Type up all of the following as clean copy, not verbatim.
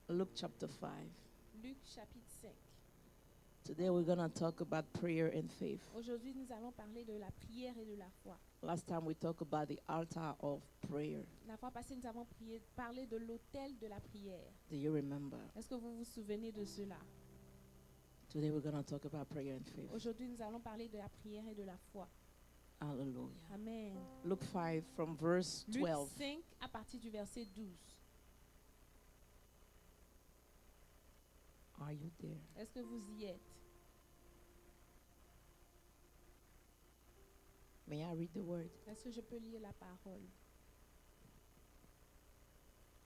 Luke chapter 5. Luc chapitre 5. Today we're going to talk about prayer and faith. Aujourd'hui, nous allons parler de la prière et de la foi. Last time we talked about the altar of prayer. La fois passée, nous avons parlé de l'autel de la prière. Do you remember? Est-ce que vous vous souvenez de cela? Today we're going to talk about prayer and faith. Aujourd'hui, nous allons parler de la prière et de la foi. Hallelujah. Amen. Luke 5 from verse Luc 12. 5 à partir du verset 12. Are you there? Est-ce que vous y êtes? May I read the word? Est-ce que je peux lire la parole?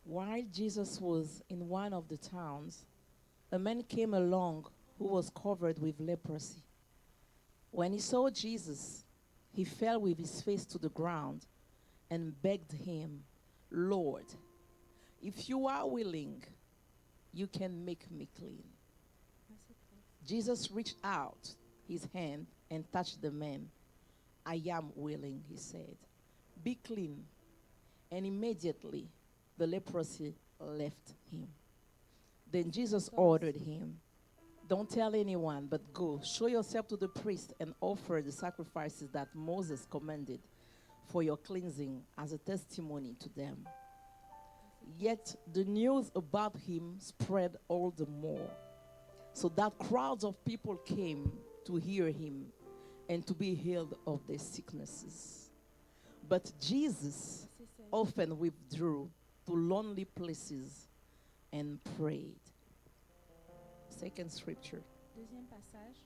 While Jesus was in one of the towns, a man came along who was covered with leprosy. When he saw Jesus, he fell with his face to the ground and begged him, "Lord, if you are willing, you can make me clean." Jesus reached out his hand and touched the man. "I am willing," he said. "Be clean." And immediately the leprosy left him. Then Jesus ordered him, "Don't tell anyone, but go, show yourself to the priest and offer the sacrifices that Moses commanded for your cleansing as a testimony to them." Yet the news about him spread all the more, so that crowds of people came to hear him and to be healed of their sicknesses. But Jesus often withdrew to lonely places and prayed. Second scripture, Deuxième passage,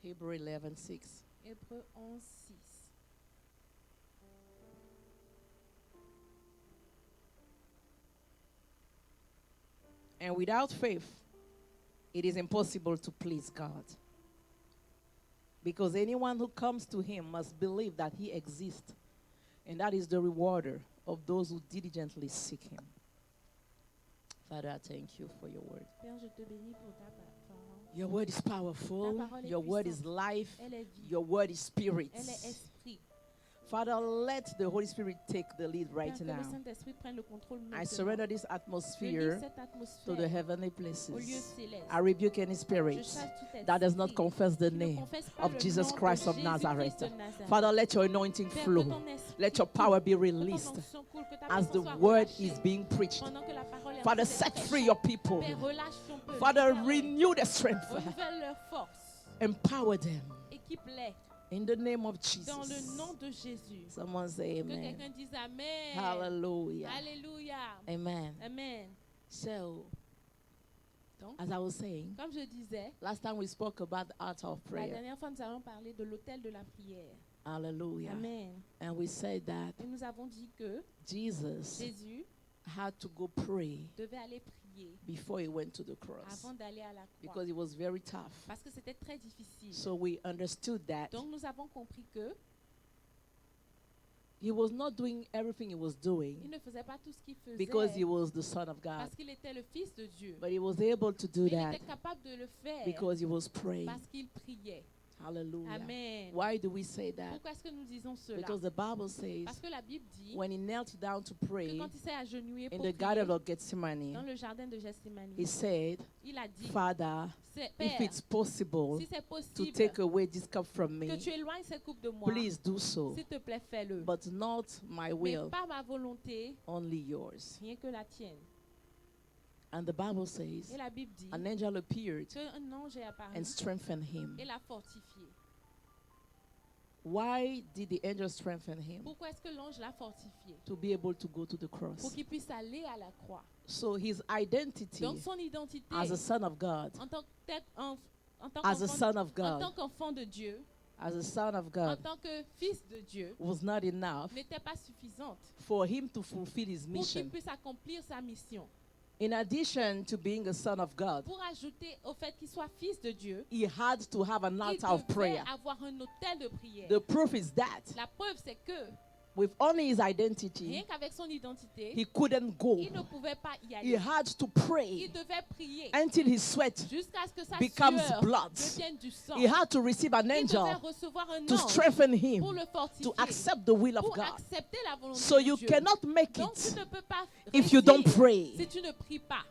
Hebrews 11:6. Hébreux 11, 6. And without faith, it is impossible to please God. Because anyone who comes to him must believe that he exists, and that is the rewarder of those who diligently seek him. Father, I thank you for your word. Père, je te bénis pour ta parole. Your word is powerful. Ta parole est Your word is puissante. life. Elle est vie. Your word is spirit. Elle est esprit. Father, let the Holy Spirit take the lead Père, right que now. le Saint-Esprit prenne le contrôle maintenant. I surrender this Je lis atmosphere cette to atmosphère the heavenly au lieu places. céleste. I rebuke any Je spirit chasse tout that does not esprit confess the qui ne name confesse pas of le Jesus nom Christ de of Nazareth. Jésus-Christ de Nazareth. Father, let your anointing Père, que flow. ton esprit Let your coule, power be que ton released onction coule, que ta as puissance the soit word relâchée is being preached. pendant que la parole est en Father, train d'être set prêchée. free your people. Père, relâche ton peuple. Father, Libère-les. renew their strength. Renouvelle leur force. Empower them. Équipe-les In the name of dans le Jesus. nom de Jésus. Someone say Que amen. quelqu'un dise Amen. Hallelujah. Alléluia. Amen. Amen. So, Donc, as I was saying, comme je disais, last time we spoke about the altar of la prayer. dernière fois, nous avons parlé de l'autel de la prière. Hallelujah. Amen. And we said that Et nous avons dit que Jesus Jésus had to go pray devait aller prier before he went to the cross avant d'aller à la croix. because it was very tough. Parce que c'était très difficile. So we understood that Donc nous avons compris que he was not doing everything he was il doing ne faisait pas tout ce qu'il faisait because he was the Son of God, parce qu'il était le Fils de Dieu. but he was able to do Mais il that était capable de le faire because he was praying. parce qu'il priait. Hallelujah. Amen. Why do we say that? Pourquoi est-ce que nous disons cela? Because the Bible says Parce que la Bible dit when he knelt down to que pray quand il s'est agenouillé in pour the Garden prier of dans Gethsemane, le jardin de Gethsemane, he said, il a dit, "Father, if Père, it's possible si c'est to possible take away this cup from que me, tu éloignes cette coupe de moi, please do so. s'il te plaît, fais-le. But not my Mais will, pas ma volonté, only yours." rien que la tienne. And the Bible says Et la Bible dit an angel appeared qu'un ange est apparu and strengthened him. et l'a fortifié. Why did the angel strengthen him? Pourquoi est-ce que l'ange l'a fortifié? To be able to go to the Pour cross. qu'il puisse aller à la croix. So his identity Donc son identité as a son of God, en tant as a son of en tant God, qu'enfant de Dieu, as a son of en God, tant que fils de Dieu, was not enough n'était pas suffisante for him to fulfill his pour qu'il mission. puisse accomplir sa mission. In addition to being a son of God, Pour ajouter au fait qu'il soit fils de Dieu, he had to have an il altar of devait prayer. avoir un autel de prière. The proof is that La preuve, c'est que with only his identity, rien qu'avec son identité, he couldn't go. il ne pouvait pas y He aller. had to Il pray devait prier until his sweat jusqu'à ce que sa becomes sueur blood. devienne du sang. He had to receive an Il devait angel recevoir un to ange strengthen him pour le fortifier, to accept the will of pour God. accepter la volonté So de you Dieu. cannot make Donc tu it ne peux pas if you don't réussir pray. si tu ne pries pas.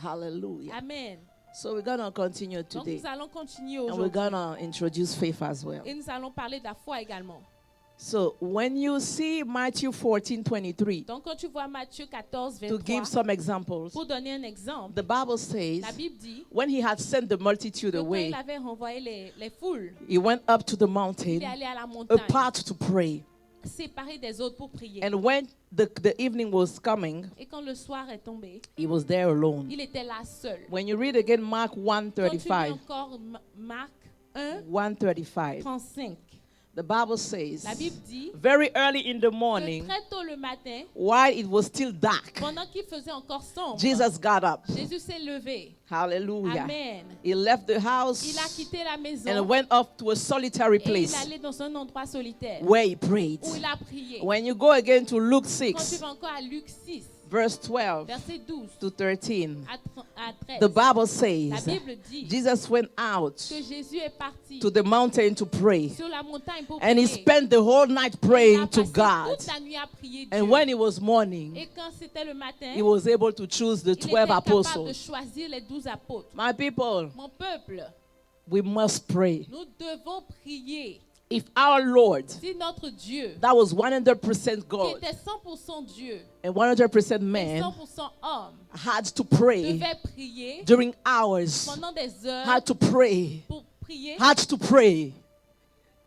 Hallelujah. Amen. So we're going to continue Donc today. nous allons continuer And we're aujourd'hui. going to introduce faith as well. Et nous allons parler de la foi également. So when you see Matthew 14:23, Donc quand tu vois Matthieu 14, to 23, give some examples, pour donner un exemple, the Bible says, la Bible dit when he had sent the multitude que quand away, il avait renvoyé les foules, he went up to the il mountain est allé à la montagne, apart to pray. séparé des autres pour prier. And when the evening was coming, Et quand le soir est tombé, he was there alone. il était là seul. When you read again Mark Quand tu lis 1:35, encore Marc 1, 1:35, 35, the Bible says, la Bible dit very early in the que morning, très tôt le matin, while it was still dark, pendant qu'il faisait encore sombre, Jesus got up. Jésus s'est levé. Hallelujah. Amen. He left the Il a house quitté la maison and went off to a solitary et il est place allé dans un endroit solitaire where he prayed. où il a prié. When you go again to Luke Quand tu 6, vas encore à Luc 6, verse 12 verset 12 to 13, à 13, the Bible la says Bible dit Jesus went out que Jésus est parti to the mountain to pray, sur la montagne pour and he prier. spent the whole night Il a praying to passé God. toute la nuit à prier Dieu. And when it was morning, Et quand c'était le matin, he was able to choose the il était 12 capable de apostles. choisir les 12 apôtres. My people, Mon peuple, we must pray. nous devons prier. If our Lord, Si notre Dieu, that was 100% qui God était 100% Dieu and 100% et man, 100% homme, had to pray devait prier during hours, pendant des heures had to pray, pour prier, had to pray,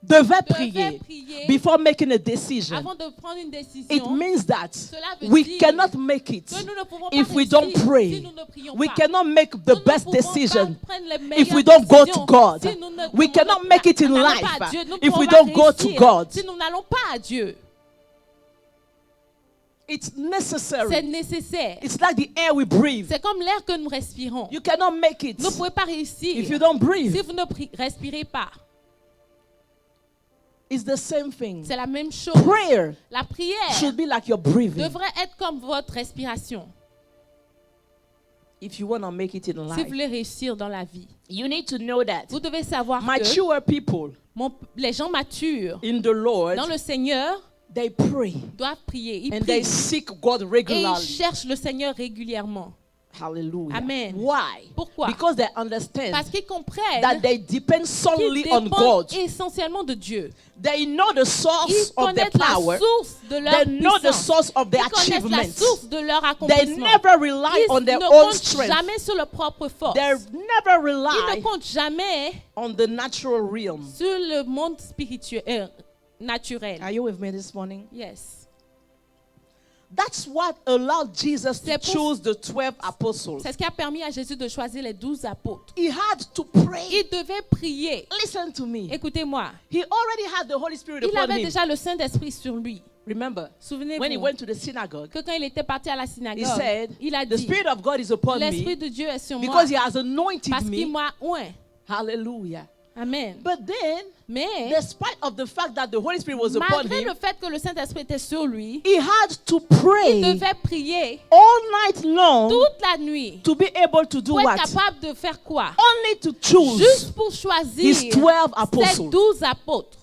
devait devait prier prier before making a decision. avant de prendre une It décision. means that Cela veut we dire cannot make it que nous ne pouvons if pas we réussir don't pray. si nous ne prions We pas. cannot make the Nous ne best pouvons pas decision prendre les if meilleures we don't go to décisions God. si nous ne We cannot demandons make it in n'allons pas life à Dieu. Nous ne if pouvons we pas don't go to réussir God. si nous n'allons pas à Dieu. It's C'est necessary. nécessaire. It's like the air we breathe. C'est comme l'air que nous respirons. You cannot make it Vous ne pouvez pas réussir if you don't breathe. si vous ne respirez pas. It's the same thing. C'est la même chose. Prayer La prière should be like your breathing devrait être comme votre respiration if you want to make it in si vous life. voulez réussir dans la vie. You need to know that Vous devez savoir que mature people les gens matures in the Lord, dans le Seigneur they pray doivent prier. Ils and they prient seek God et ils regularly. cherchent le Seigneur régulièrement. Hallelujah. Amen. Why? Pourquoi? Because they understand Parce qu'ils comprennent that they depend qu'ils solely on dépendent God. essentiellement de Dieu. They know the Ils source of their connaissent la power. source de leur They know the puissance. source of their Ils connaissent la achievements. source de leur They accomplissement. never rely Ils on their ne own comptent strength. jamais sur leur propre force. They never Ils ne rely comptent jamais on the natural realm. sur le monde spirituel, naturel. Are you with me this morning? Yes. That's what allowed Jesus to C'est pour- choose the 12 apostles. C'est ce qui a permis à Jésus de choisir les 12 apôtres. He had to pray. Il devait prier. Listen to me. Écoutez-moi. He already had the Holy Spirit Il upon avait him. déjà le Saint-Esprit sur lui. Remember, when he Souvenez-vous went to the synagogue, que quand il était parti à la he synagogue, said, il a the dit, Spirit of God is upon l'Esprit me de Dieu est sur moi because he has anointed parce qu'il me. m'a oint. Hallelujah. Amen. But then, Mais despite of the fact that the Holy Spirit was upon malgré him, le fait que le Saint-Esprit était sur lui, he had to il pray devait prier all night long toute la nuit to be able to do pour être what? capable de faire quoi? Only to choose Juste pour choisir his 12 ces apostles. 12 apôtres.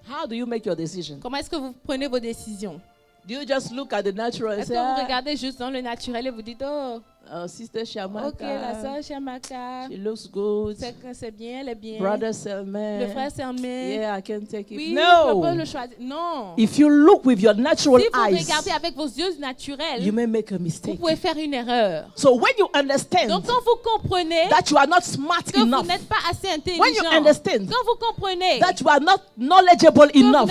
How do you make your decision? Comment est-ce que vous prenez vos décisions? Do you just look at the natural and Est-ce say, que vous ah, regardez juste dans le naturel et vous dites, oh, Sister Shamaka, ok, la soeur Shamaka, she looks good. c'est bien, elle est bien. Brother Le Selman, frère Sermé, yeah, I can take it. oui, on peut No. le choisir. Non. If you look with your natural Si vous eyes, regardez avec vos yeux you naturels, may make a vous mistake. pouvez faire une erreur. So when you understand Donc quand vous comprenez that you are not smart que vous enough, n'êtes pas assez when you intelligent, understand quand vous comprenez that you are not knowledgeable que vous enough,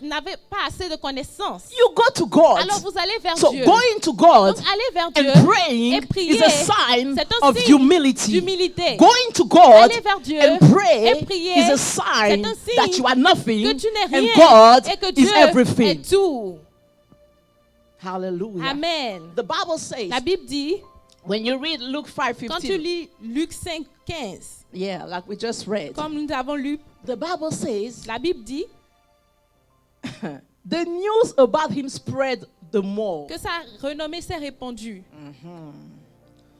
n'avez pas assez de connaissances, you go to God. alors vous allez vers So Dieu. going to God Donc allez vers Dieu and praying et prier, is a sign c'est un of signe humility. d'humilité. Going to God Allez vers Dieu and pray et prier, is a sign c'est un signe that you are nothing que tu n'es and rien God et que is Dieu everything. est tout. Hallelujah. Amen. The Bible says, La Bible dit, when you read Luke quand tu 5:15, lis Luc 5, 15, yeah, like we just read, comme nous avons lu, the Bible says, la Bible dit the news about him spread the more. que sa renommée s'est répandue.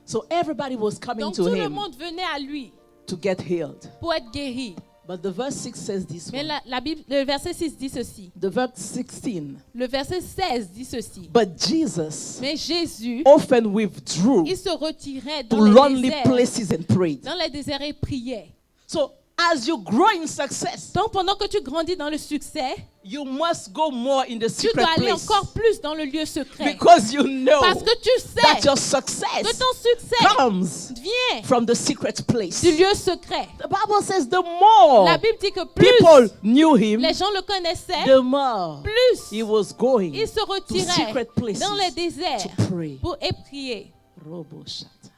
So everybody was coming Donc to tout le him monde venait à lui to get healed. pour être guéri. But the verse 6 says this Mais one. la Bible, le verset 6 dit ceci. The verse 16. Le verset 16 dit ceci. But Jesus Mais Jésus, often withdrew il se retirait to dans les lonely déserts. places and prayed. Dans les déserts et priait. So as you grow in success, Donc pendant que tu grandis dans le succès, you must go more in the tu secret dois aller place. encore plus dans le lieu secret. Because you know Parce que tu sais that your que success ton succès comes vient from the secret place. du lieu secret. The Bible says the more La Bible dit que plus people knew him, les gens le connaissaient, the more plus he was going il se to retirait secret places dans les déserts to pray. pour prier. Robo shata.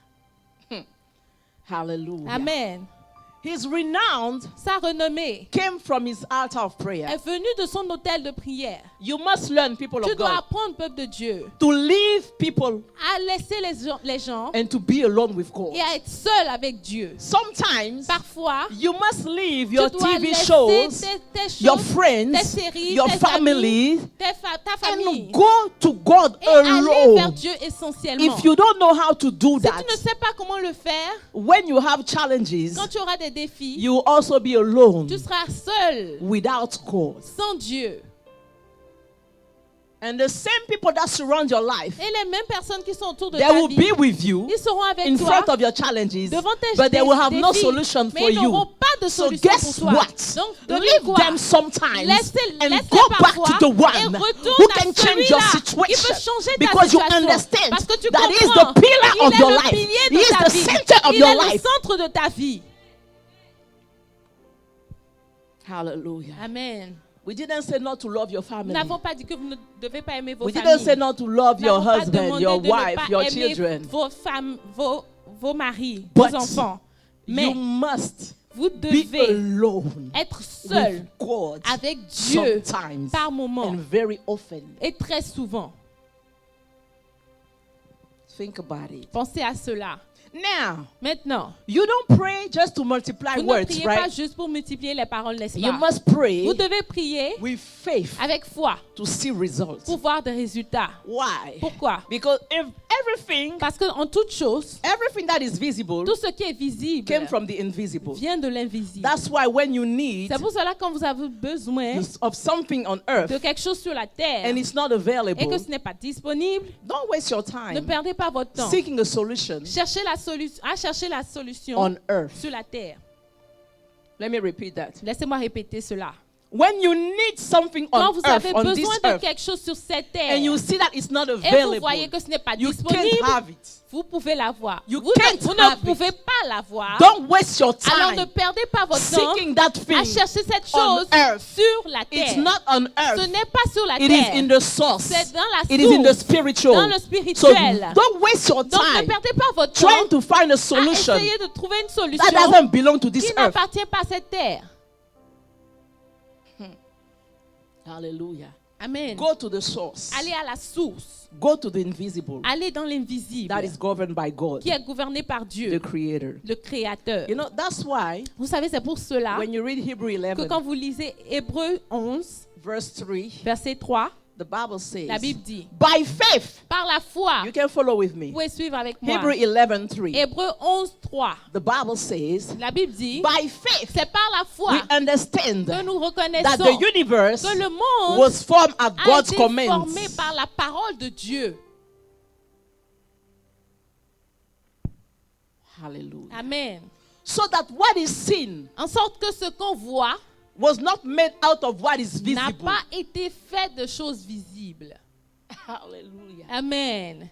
Hallelujah. Amen. His renown Sa renommée came from his altar of prayer. est venue de son autel de prière. You must learn, people Tu of dois God, apprendre, peuple de Dieu, to leave people à laisser les gens and to be alone with God. et à être seul avec Dieu. Sometimes Parfois, you must leave tu your dois TV laisser shows, tes your choses, friends, tes séries, your tes family, amis, ta famille and go to God et aller vers alone. Dieu essentiellement. If you don't know how to do Si that, tu ne sais pas comment le faire, when you have challenges, quand tu auras des défis, you will also be alone tu seras seul, without God. sans Dieu. And the same people that surround your life, Et les mêmes personnes qui sont autour de they ta will vie, be with you ils seront avec in toi front of your challenges, devant tes but they will have défis, no solution mais for ils n'auront you. pas de So solution pour guess toi. what? Donc, devinez Leave quoi? them sometimes Laissez and laissez go back parfois to the et one retourne who à can change your celui-là qui peut situation, changer ta because you situation. understand Parce que tu that he is comprends the pillar qu'il of est your le life. pilier He de is ta the vie. center of Il your est le life. centre de ta vie. Hallelujah. Amen. We didn't say not to love your Nous family. n'avons pas dit que vous ne devez pas aimer vos We didn't say familles. not to love Nous your n'avons pas husband, demandé your de ne wife, pas your aimer children. vos femmes, vos maris, But vos enfants. Mais You must vous be devez alone être seul with God avec Dieu sometimes par moment and very often. et très souvent. Think about it. Pensez à cela. Now, Maintenant, you don't pray just to multiply vous ne words, priez pas right? juste pour multiplier les paroles, n'est-ce You pas? must pray Vous devez prier with faith avec foi to see results. pour voir des résultats. Why? Pourquoi? Because if everything Parce qu'en toute chose, that is visible tout ce qui est visible came from the invisible. vient de l'invisible. That's why when you need C'est pour cela que quand vous avez besoin of something on earth de quelque chose sur la terre and it's not et available, que ce n'est pas disponible, don't waste your ne time perdez pas votre temps. seeking a solution Cherchez la solution on earth. sur la terre. Let me repeat that. Laissez-moi répéter cela. When you need something Quand on vous earth, avez on this besoin de earth, quelque chose sur cette terre and you see that it's not et vous available, voyez que ce n'est pas you disponible, can't have it. vous pouvez l'avoir. You Vous can't ne have it. pouvez pas l'avoir. Don't waste your Alors ne time perdez pas votre temps seeking that à thing. chercher cette on chose earth. sur la It's terre. not on Ce earth. n'est pas sur la It is terre. in the source. C'est dans la It is in the source, spiritual. dans le So spirituel. don't waste your Donc ne time perdez pas votre trying temps to find a à solution essayer de trouver une that solution doesn't belong to this qui earth. n'appartient pas à cette terre. Hallelujah. Amen. Go to the source. Allez à la source. Go to the invisible. Allez dans l'invisible That is governed by God, qui est gouverné par the Dieu, Creator. le Créateur. You know, that's why Vous savez, c'est pour cela when you read Hebrew que 11, quand vous lisez Hébreux 11, verse 3, verset 3, the Bible says, la Bible dit, by faith, par la foi, you can follow with me. vous pouvez suivre avec moi. Hebrew 11, 3. Hébreux 11, 3, The Bible says, la Bible dit, by faith, c'est par la foi we understand que nous that reconnaissons the universe que le monde was formed at a God's été command. formé par la parole de Dieu. Hallelujah. Amen. So that what is seen En sorte que ce qu'on voit was not made out of what is n'a visible. pas été fait de choses visibles. Hallelujah. Amen.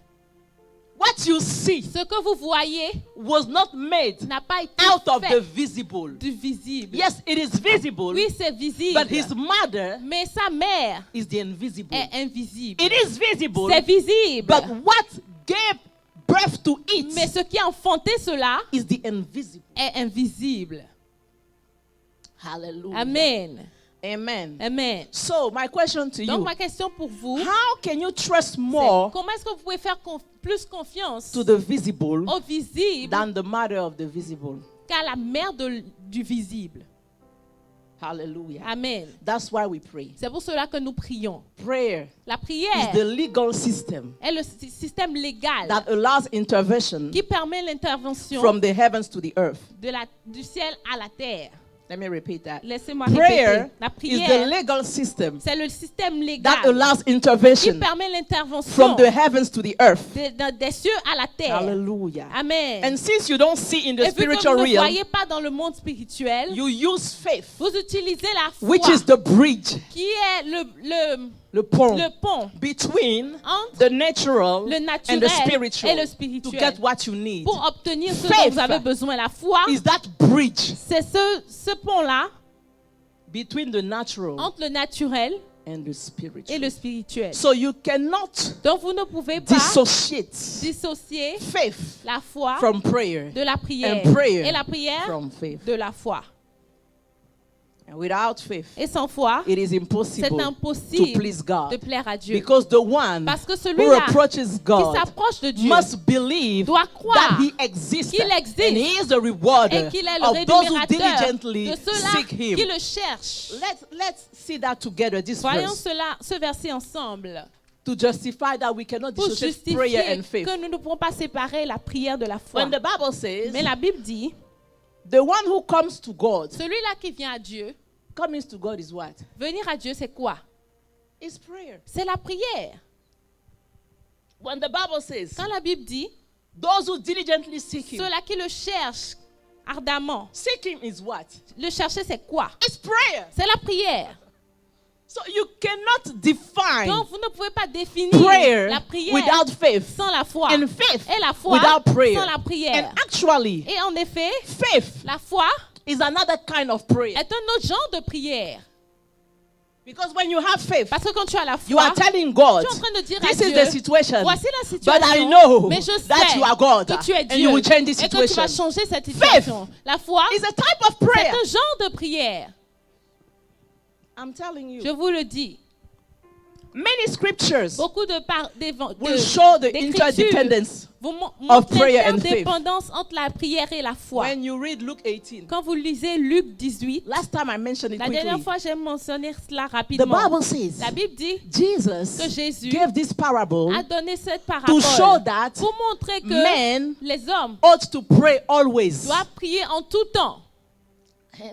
What you see Ce que vous voyez was not made n'a pas été out of the fait visible. du visible. Yes, it is visible, Oui, c'est visible. but his mother Mais sa mère is the invisible. est invisible. It is visible, C'est visible. but what gave birth to it Mais ce qui a enfanté cela is the invisible. est invisible. Hallelujah. Amen. Amen. Amen. So, my question to Donc you, ma question pour vous, how can you trust c'est more comment est-ce que vous pouvez faire plus confiance to the visible au visible than the mother of the visible? qu'à la mère du visible? Hallelujah. Amen. That's why we pray. C'est pour cela que nous prions. Prayer La is prière the legal system est le système légal that allows intervention qui permet l'intervention from the heavens to the earth. du ciel à la terre. Let me repeat that. Laissez-moi Prayer répéter. La is the prière, legal system c'est le système that légal allows qui intervention permet l'intervention from the heavens to the earth. des cieux à la terre. Hallelujah. Amen. And since you don't see in the Et vu que spiritual vous ne realm, voyez pas dans le monde spirituel, you use faith, vous utilisez la foi, which is the bridge, qui est the pont le pont between entre the natural le and the naturel spiritual et le to spirituel get what you need. pour obtenir ce Faith dont vous avez besoin. La foi, Is that bridge c'est ce pont-là between the natural entre le naturel and the et spiritual. le spirituel. So you cannot Donc vous ne pouvez pas dissociate dissocier faith la foi from prayer de la prière and prayer et la prière from faith. de la foi. And without faith, Et sans foi, it is c'est impossible to impossible please de God. plaire à Dieu. Because the one Parce que who celui-là approaches qui God s'approche de Dieu must believe doit that croire He exists qu'il existe and He is the rewarder et qu'il est le of those who rémunérateur diligently de ceux-là seek Him. qui le cherchent. Let's see that together, this Voyons verse, ce verset ensemble to justify that we cannot pour dissociate prayer justifier and faith. que nous ne pouvons pas séparer la prière de la foi. When the Bible says, Mais la Bible dit, the one who comes to God, celui-là qui vient à Dieu, coming to God is what? venir à Dieu, c'est quoi? It's prayer. C'est la prière. When the Bible says, Quand la Bible dit, those who diligently seek Him, ceux-là qui le cherchent ardemment, seek Him is what? le chercher, c'est quoi? It's prayer. C'est la prière. So you cannot define Donc, vous ne pouvez pas définir prayer la prière without faith sans la foi. and faith Et la foi without prayer. sans la prière. And actually, Et en effet, faith la foi is another kind of prayer. est un autre genre de prière. Because when you have faith, Parce que quand tu as la you foi, are telling God, tu es en train de dire à this is Dieu, the situation, voici la but situation, I know mais je that sais you are God que tu es and Dieu you will change this et que tu vas situation. changer cette situation. La foi, It's a type of c'est prayer. un genre de prière. I'm telling Je you. vous le dis. Many scriptures Beaucoup will show the d'écritures interdependence vous of montrent prayer and faith. l'interdépendance entre la prière et la foi. When you read Luke 18. Quand vous lisez Luc 18, Last time I mentioned it la dernière quickly. fois j'ai mentionné cela The rapidement. Bible says La Bible dit Jesus que Jésus gave this parable a donné cette to parabole show that pour montrer que men les hommes ought to pray always. doivent prier en tout temps.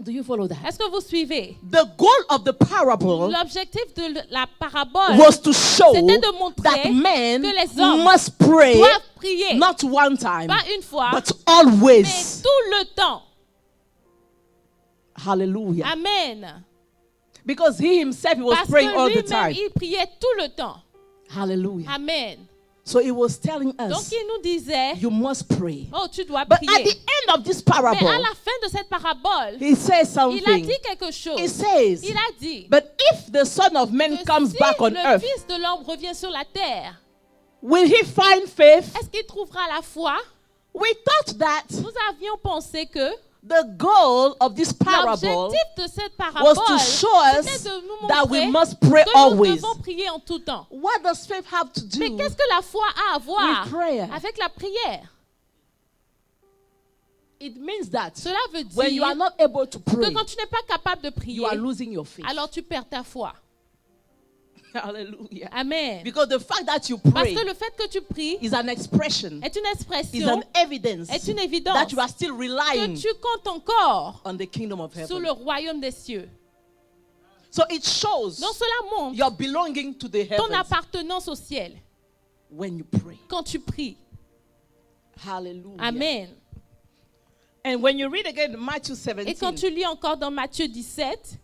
Do you follow that? Est-ce que vous suivez? The goal of the parable L'objectif de la parabole was to show c'était de montrer that men que les hommes must pray doivent prier, not one time, pas une fois, but mais always. tout le temps. Hallelujah. Amen. Because he himself he was Parce praying que all the lui-même, time. il priait tout le temps. Hallelujah. Amen. So he was telling Donc us, il nous disait, you must pray. oh, tu dois But at prier. the end of this Mais à parable, la fin de cette parabole, he says il a something. dit quelque chose. He says, Il a dit but if the Son of Man que comes si back on le earth, Fils de l'homme revient sur la terre, will he find faith? est-ce qu'il trouvera la foi? We thought that Nous avions pensé que the goal of this parable l'objectif de cette was parabole, to show c'était us de nous that we montrer must pray que nous always. devons prier en tout temps. What does faith have to Mais do qu'est-ce que la foi a à voir with prayer? avec la prière? It means that Cela veut when you are dire not able to que pray, quand tu n'es pas capable de you prier, are losing your faith. alors tu perds ta foi. Hallelujah. Amen. Because the fact that you Parce pray que le fait que tu pries is an expression, est une is expression, an evidence est une évidence that you are still que relying tu comptes encore on the kingdom of sur heaven. le royaume des cieux. So it shows Donc cela montre your belonging to the ton heavens appartenance au ciel when you pray. quand tu pries. Hallelujah. Amen. And when you read again Matthew Et quand 17, tu lis encore dans Matthieu 17,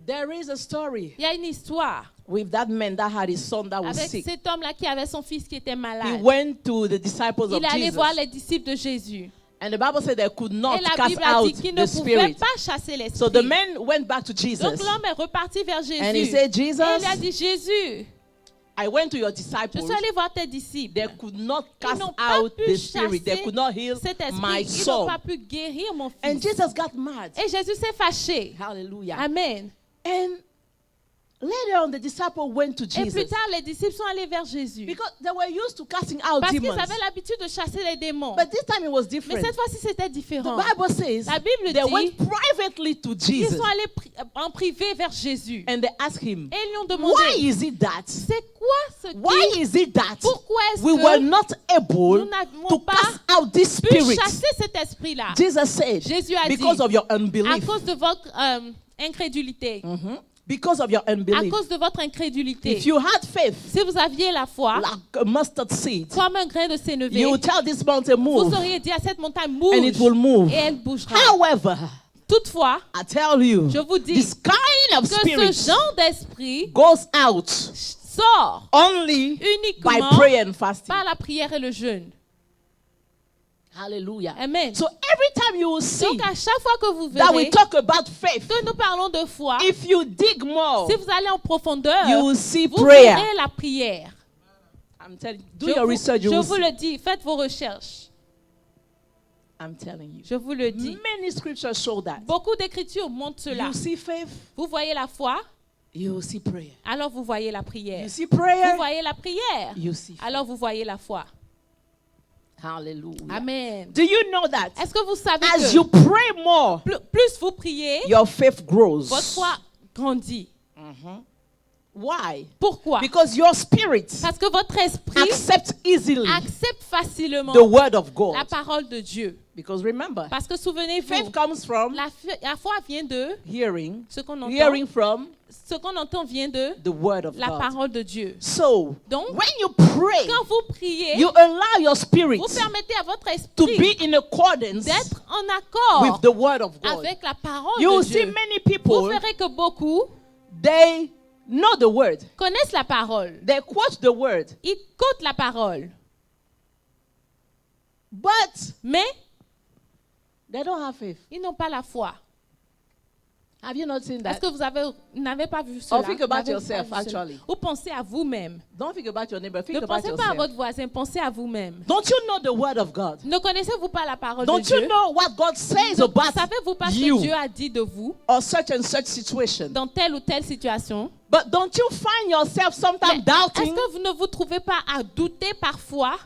there is a story il y a une histoire with that man that had his son that was avec sick. cet homme-là qui avait son fils qui était He malade. went to the disciples of Il est allé Jesus. voir les disciples de Jésus. And the Bible said they could not Et la cast Bible a out dit qu'il ne the pouvait spirit. pas chasser l'esprit. So the man went back to Donc Jesus l'homme est reparti vers Jésus. and he said, Et il a Jesus, dit, Jésus, I went to your je disciples. suis allé voir tes disciples. They could not Ils cast n'ont pas out pu the spirit. They chasser could not heal cet esprit. my Ils n'ont son. pas pu guérir mon And fils. Jesus got mad. Et Jésus s'est fâché. Hallelujah. Amen. And Later on, the disciples went to Et plus Jesus tard, les disciples sont allés vers Jésus. because they were used to casting out Parce qu'ils demons. avaient l'habitude de chasser les démons. But this time it was Mais different. cette fois-ci, c'était The différent. Bible says La Bible they dit went privately to qu'ils Jesus sont allés en privé vers Jésus. and they asked him, Et ils lui ont why demandé, is it that? c'est quoi ce Why qui, is it that pourquoi est-ce we were que not able nous n'avons to pas cast out this pu spirit? chasser cet esprit-là? Jesus said, Jésus a dit, because of your à unbelief. cause de votre incrédulité. Because of your À unbelief. cause de votre incrédulité. If you had faith Si vous aviez la foi, like a mustard seed, comme un grain de sénévé, you would tell this mountain vous move auriez dit à cette montagne, and it will bouge, move. et elle bougera. However, Toutefois, I tell you, je vous dis this kind of que spirit ce genre d'esprit goes out sort only by uniquement prayer and fasting. par la prière et le jeûne. Hallelujah. Amen. So every time you will see Donc à chaque fois que vous that we verrez talk about faith, que nous parlons de foi, if you dig more, si vous allez en profondeur, you will see vous prayer. verrez la prière. I'm telling you, do Je your vous, research, you je will vous see. le dis, faites vos recherches. I'm telling you. Je vous le dis. Many scriptures show that. Beaucoup d'écritures montrent cela. You see faith, Vous voyez la foi, you will see prayer. alors vous voyez la prière. You see Vous prayer, voyez la prière, you see faith. alors vous voyez la foi. Hallelujah. Amen. Do you know that Est-ce que vous savez as que you pray more, plus vous priez, your faith grows? votre foi grandit? Why? Pourquoi? Because your spirit Parce que votre esprit accepts easily accepte facilement the word of God. la parole de Dieu. Because remember, Parce que souvenez-vous, faith comes from la foi vient de hearing, ce qu'on entend. hearing from Ce qu'on entend vient de the word of la God. parole de Dieu. So, Donc, when you pray, quand vous priez, you allow your spirit vous permettez à votre to esprit be in accordance d'être en accord with the word of God. avec la parole You de will see Dieu. many Vous people, verrez que beaucoup they know the word. connaissent la parole. They quote the word. Ils cotent la parole. But Mais they don't have faith. ils n'ont pas la foi. Have you not seen Est-ce that? que vous n'avez pas vu cela? think about N'avez yourself, pas vu cela. actually. Ou pensez à vous-même. Don't think about your neighbor. Think Ne about pensez pas à yourself. votre voisin, pensez à vous-même. Don't you know the word of God? Ne connaissez-vous pas la parole Don't de Dieu? you know what God says Ne about savez-vous pas ce you que Dieu a dit de vous or such and such situation? dans telle ou telle situation? But don't you find yourself Mais sometimes est-ce doubting? que vous ne vous trouvez pas à douter parfois?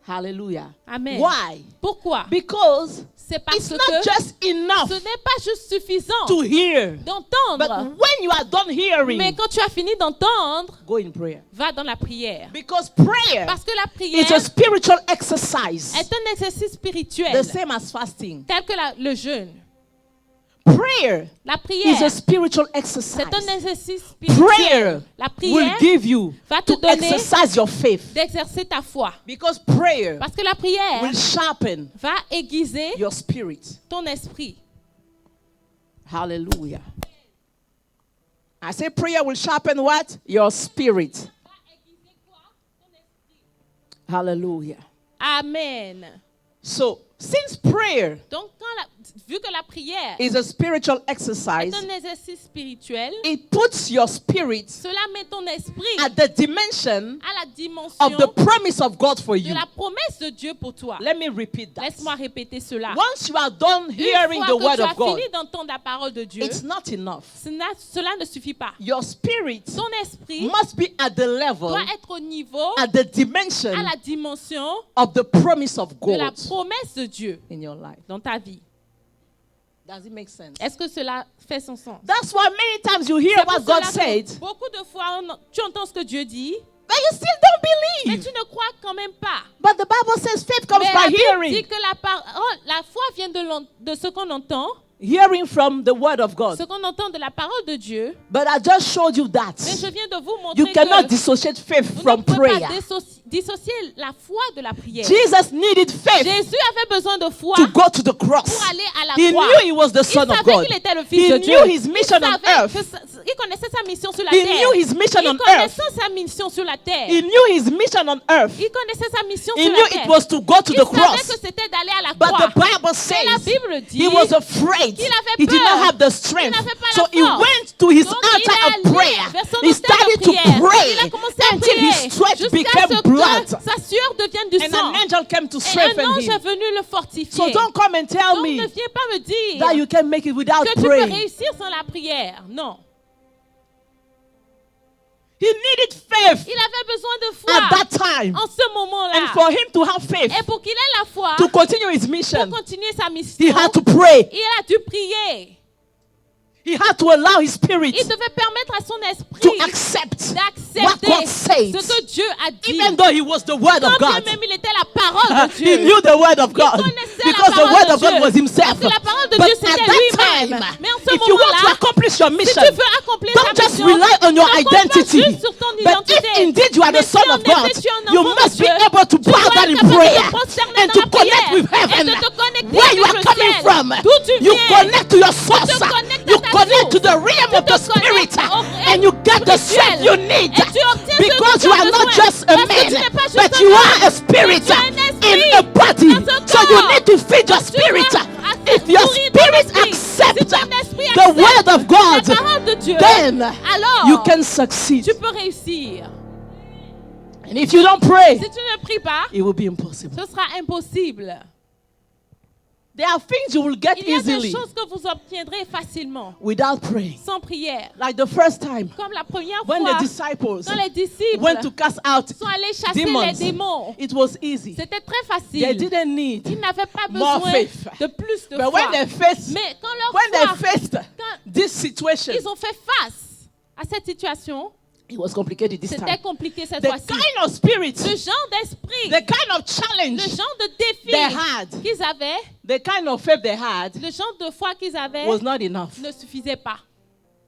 Hallelujah. Amen. Why? Pourquoi? Because C'est parce it's not que just enough ce n'est pas juste suffisant to hear. But d'entendre. when you are done Mais hearing, quand tu as fini d'entendre, go in prayer. va dans la prière. Because prayer Parce que la is prière a spiritual exercise, est un exercice spirituel, the same as fasting. tel que le jeûne. Prayer La is a prière, spiritual c'est exercise. un exercice spirituel. Prayer La will prière give you va te to donner exercise your faith. d'exercer ta foi. Because prayer Parce que la prière will sharpen va aiguiser your spirit. ton esprit. Hallelujah. I say prayer will sharpen what? Your spirit. Hallelujah. Amen. So, since prayer Donc, vu que la prière is a spiritual est exercise, un exercice spirituel, it puts your spirit cela met ton esprit at the dimension à la dimension of the promise of God for de you. la promesse de Dieu pour toi. Let me repeat that. Laisse-moi répéter cela. Once you are done hearing Une the fois que word tu as of God, fini d'entendre la parole de Dieu, it's not enough. cela ne suffit pas. Your spirit Ton esprit must be at the level, doit être au niveau, at the dimension à la dimension of the promise of de la God promesse de Dieu in your life. dans ta vie. Does it make sense? Est-ce que cela fait son sens? That's why many times you hear C'est pour what God cela said, que beaucoup de fois, tu entends ce que Dieu dit, but you still don't mais believe. tu ne crois quand même pas. But the Bible says faith comes Mais la by Bible hearing. dit que la foi vient de ce qu'on entend, Hearing from the word of God. ce qu'on entend de la parole de Dieu. But I just showed you that. Mais je viens de vous montrer You cannot que dissociate faith vous ne from pouvez prayer. pas dissocier la foi de la prière. Jesus needed faith Jésus avait besoin de foi to go to the cross. pour aller à la He croix. knew he was the Il Son of savait God. qu'il était le Fils He de Dieu. knew his mission on earth. Il connaissait sa mission sur la He terre. knew his mission Il on earth. connaissait sa mission sur la terre. He knew his mission on earth. Il connaissait sa mission He sur knew la terre. it was to go to Il the savait cross. que c'était d'aller à la But croix. the Bible Mais la says Bible dit he was afraid. qu'il avait He did peur. not have the Il strength. n'avait pas So la he force. went to his Donc, il altar est of allé prayer. vers son He autel de started to prière. pray Il a commencé à until prier his sweat jusqu'à became ce blood. que sa sueur devienne du And sang. an angel came to Et un strengthen ange est him. venu le fortifier. So don't come and tell Donc ne me viens pas me dire that you can make it without que tu peux praying. réussir sans la prière. Non. He needed faith Il avait besoin de at foi that time. en ce And moment-là. for him to have faith, Et pour qu'il ait la foi, to continue his pour mission, continuer sa he mission, had to pray. il a dû prier. He had to allow his spirit Il devait permettre à son to esprit accept what d'accepter God said. ce que Dieu a dit. Even though he was the word of Quand God. bien même il était la parole de He Dieu. knew the word of God. connaissait Because la the word parole of de God Dieu. was himself. Parce que la parole de But Dieu, at c'était that lui-même. time, Mais en ce if you want to moment-là, accomplish your si mission, tu veux accomplir ta don't just mission, rely on your ne compte pas identity. juste sur ton But identité. if indeed you are the Mais son si en of God, effet tu es un you enfant de must be Dieu, able to tu bow dois down être in capable de prayer te prosterner and dans to la connect prière with et heaven. de te connecter Where you avec are le coming ciel. from, D'où tu you viens. connect to your source. te connectes You à ta connect to source. the realm Tu of the te connectes spirit, au and you get the strength you need. Et tu obtiens ce Because dont you tu as are not besoin. just a Parce que man, tu n'es pas juste but un you homme, are a spirit mais tu es un in esprit a body. dans un So you corps. need to feed your Donc tu spirit. dois If your nourrir ton spirit esprit. accepts Si ton esprit the accepte word of la God, parole de Dieu, then alors you can succeed. tu peux réussir. And if you don't pray, Si tu ne pries pas, it will be impossible. ce sera impossible. There are things you will get Il y a des easily choses que vous obtiendrez facilement, without praying. sans prière. Like the first time Comme la première when fois, the disciples quand les disciples went to cast out sont allés chasser demons, les démons, it was easy. c'était très They facile. didn't need. Ils n'avaient pas more besoin faith. de plus de But foi. when they faced, Mais quand leur when foi, they faced quand this situation, ils ont fait face à cette situation, it was complicated this c'était time. compliqué cette The fois-ci. kind of spirit, Le genre d'esprit, the kind of le challenge genre de défi they had, qu'ils avaient, the kind of faith they had le genre de foi qu'ils avaient was not enough. ne suffisait pas.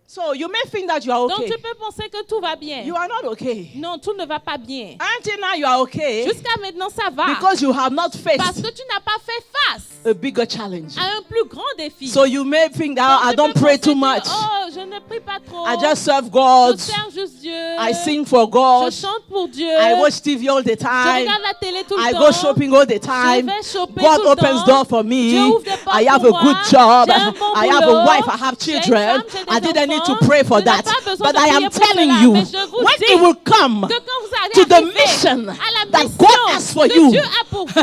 So you may think that you are Donc okay. tu peux penser que tout va bien. You are not okay. Non, tout ne va pas bien. Until now you are okay Jusqu'à maintenant, ça va. because you have not Parce faced que tu n'as pas fait face a bigger challenge. à un plus grand défi. So you may think Donc, that I tu don't peux pray penser too que, much. Oh, je ne prie pas trop. I just serve God. Je sers juste Dieu. I sing for God. Je chante pour Dieu. I watch TV all the Je time. regarde la télé tout I le go temps. shopping all the time. Je vais shopper God tout le opens temps. door for me. Dieu ouvre des portes I have pour a moi. good job. J'ai un bon I have a boulot. wife. I have J'ai une children. femme, j'ai des I didn't need to enfants. pray for Je n'ai that. pas besoin But de I prier am pour telling cela. you, Mais je vous when dis it will come que quand vous allez to the arriver mission à la that mission God has for que you, Dieu a pour vous,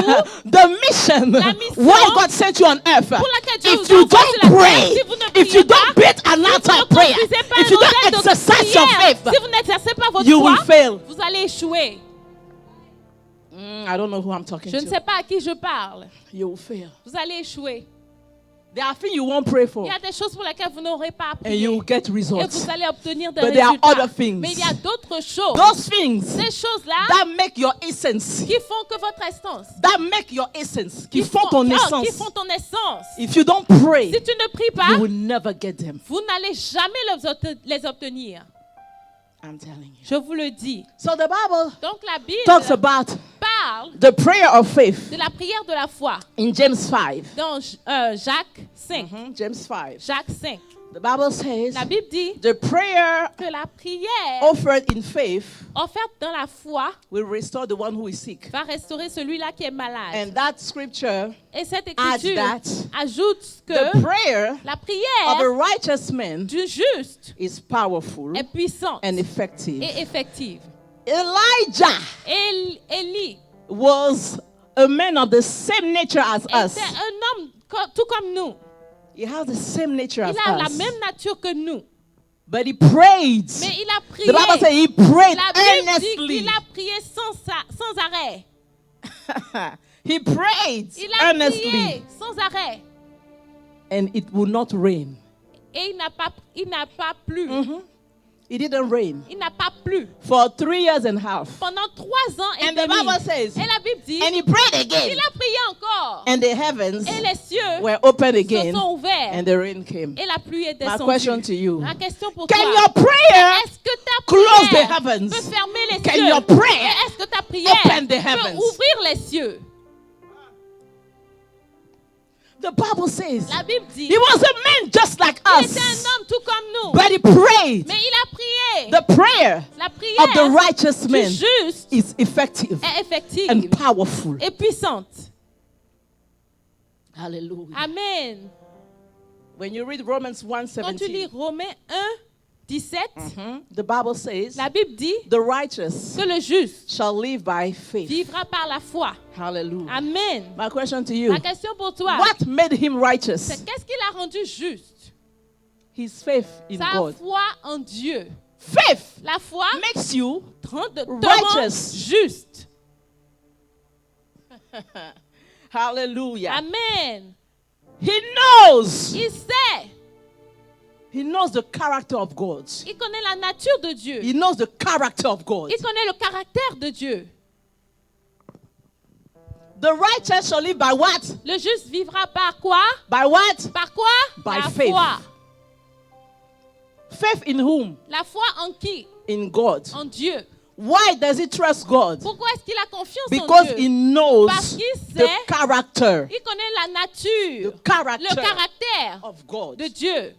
the mission mission why God sent you on earth, pour laquelle Dieu if vous you envoie sur don't la pray, terre, si vous ne if you priez pas, don't beat an si vous altar ne of prayer, construisez pas if un you don't autel de exercise your prière, faith, si vous n'exercez pas votre you foi, will fail. vous allez échouer. I don't know who I'm talking Je ne to. sais pas à qui je parle. You will fail. Vous allez échouer. There are things you won't pray Il for, y a des choses pour lesquelles vous n'aurez pas à and prier. you will get Et results. vous allez obtenir des But there are résultats. other things. Mais il y a d'autres choses. Those things Ces choses-là that make your essence, qui font que votre essence, that make your essence, qui font ton qui essence. font ton essence. If you don't pray, Si tu ne pries you pas, will never get them. vous n'allez jamais les obtenir. I'm telling you. Je vous le dis. So the Bible Donc la Bible talks about parle the prayer of faith de la prière de la foi in James 5. dans Jacques 5. James 5. Jacques 5. The Bible says La Bible dit the prayer que la prière offered in faith offerte dans la foi will restore the one who is sick. va restaurer celui-là qui est malade. And that scripture Et cette adds écriture that ajoute the que prayer la of a prière righteous man du juste is powerful est puissante and effective. et effective. Elijah Élie was a man of the same nature as us. était un homme tout comme nous. He has the same nature as Il a la us. même nature que nous. But he prayed. Mais il a prié. The Bible says he prayed La Bible dit earnestly. qu'il a prié sans arrêt. He prayed Il a earnestly. prié sans arrêt. And it will not rain. Et il n'a pas plu. It didn't rain Il n'a pas plu. for 3 years and a half. Pendant 3 ans et And the demi. Bible says, Et la Bible dit, and he prayed again. il a prié encore. And the heavens Et les cieux were opened se again. sont ouverts. And the rain came. Et la pluie est My descendue. question to you. La question pour Can toi. your prayer Est-ce que ta close the prière heavens? peut fermer les Can cieux? your prayer Et est-ce que ta prière open the peut heavens? ouvrir les cieux? The Bible says La Bible dit, he was a man just like il était un us. homme tout comme nous. But he prayed. Mais il a prié. The prayer La of the prière righteous du man juste is effective est effective and powerful. et puissante. Hallelujah. Amen. When you read Romans Quand tu lis 1:17, Romains 1, 17, the Bible says la Bible dit the righteous que le juste shall live by faith. vivra par la foi. Hallelujah. Amen. My question to you, La question pour toi, what made him righteous? c'est qu'est-ce qui l'a rendu juste? His faith in Sa God. foi en Dieu. Faith La foi makes you te rend righteous. juste. Hallelujah. Amen. He knows. Il sait. He knows the character of God. Il connaît la nature de Dieu. He knows the character of God. Il connaît le caractère de Dieu. The righteous shall live by what? Le juste vivra par quoi? By what? Par quoi? By la faith. foi. Faith in whom? La foi en qui? In God. En Dieu. Why does he trust God? Pourquoi est-ce qu'il a confiance Because en Dieu? he knows Parce qu'il the sait, character, il connaît la nature, the character le caractère of God. de Dieu.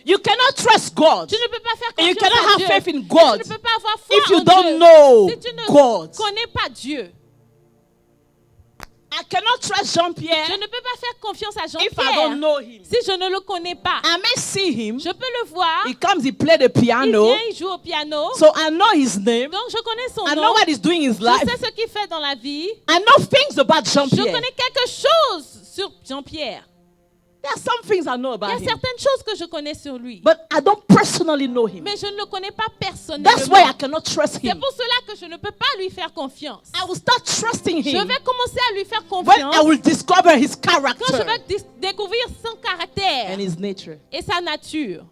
You cannot trust God Tu ne peux pas faire and you confiance cannot à have Dieu. faith in Et God tu ne peux pas avoir foi if you en don't Dieu. know Si tu ne God. connais pas Dieu. I cannot trust Jean-Pierre Je ne peux pas faire confiance à if I Jean-Pierre don't know him. si je ne le connais pas. I may see him. Je peux le voir. He comes, he plays the Il piano. vient, il joue au piano. So I know his name. Donc je connais son I nom. know what he's doing in his Je life. sais ce qu'il fait dans la vie. I know things about Je Jean-Pierre. connais quelque chose sur Jean-Pierre. There are some things I know Il y a about him. certaines choses que je connais sur lui. But I don't personally know him. Mais je ne le connais pas personnellement. That's why I cannot trust C'est him. pour cela que je ne peux pas lui faire confiance. I will start trusting Je him vais commencer à lui faire when confiance I will discover his quand je character vais découvrir son caractère and his nature. et sa nature.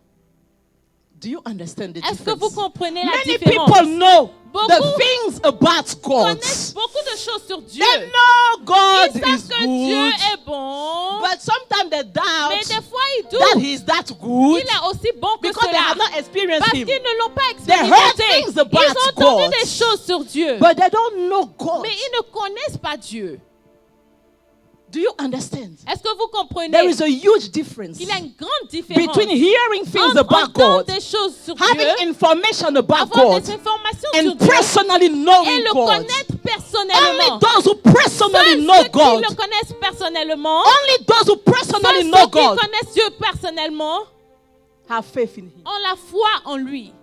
Do you understand the Est-ce que vous difference? comprenez la Many différence? people know Beaucoup the things about God. Connaissent beaucoup de choses sur Dieu. They know God Ils is savent que Dieu good, est bon. but sometimes they Mais doubt des fois, ils that doutent he's that good qu'il est aussi bon que because they cela. have not experienced Parce him. qu'ils ne l'ont pas They heard expérimenté. things about Ils ont entendu God, des choses sur Dieu. but they don't know God. Mais ils ne connaissent pas Dieu. Do you understand? Est-ce que vous comprenez? There is a huge difference Il y a une grande différence between hearing things entre about entendre God, des choses sur Dieu, having information about avoir God, des informations sur and Dieu personally et knowing le God. connaître personnellement. Only those who personally Seuls know ceux qui God, le connaissent personnellement, only those who personally seuls know ceux qui God connaissent Dieu personnellement, have faith in Him. ont la foi en lui.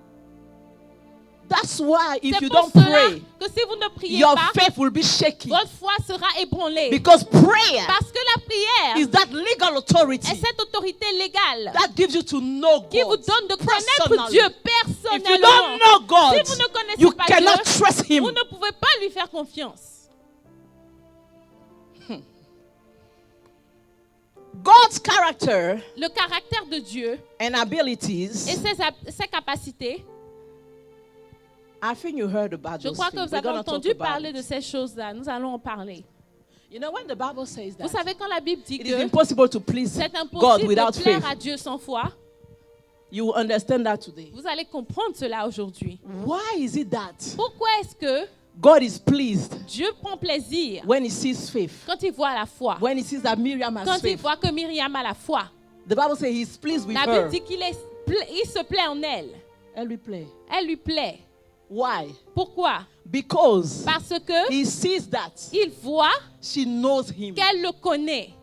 That's why if C'est you pour don't cela pray, que si vous ne priez your pas, faith will be shaky. votre foi sera ébranlée. Because prayer Parce que la prière is that legal authority est cette autorité légale that gives you to know qui vous God donne de connaître personally. Dieu If you personnellement. don't know God, Si vous ne connaissez you pas cannot Dieu, trust Him. vous ne pouvez pas lui faire confiance. God's character Le caractère de Dieu and et abilities, ses capacités, I think you heard about je those crois que things. vous We're avez gonna talk entendu about parler it. de ces choses-là. Nous allons en parler. You know, when the Bible says Vous that savez, quand la Bible dit it is que impossible to please c'est God impossible without de plaire faith, à Dieu sans foi, you will understand that today. vous allez comprendre cela aujourd'hui. Why is it that Pourquoi est-ce que God is pleased Dieu prend plaisir when He sees faith? quand il voit la foi? When He sees that Miriam has Quand il faith, voit que Myriam a la foi, the Bible says He's pleased with la her. Bible dit il se plaît en elle. Elle lui plaît. Elle lui plaît. Why? Pourquoi? Because Parce que He sees that il voit she knows Him. qu'elle le connaît.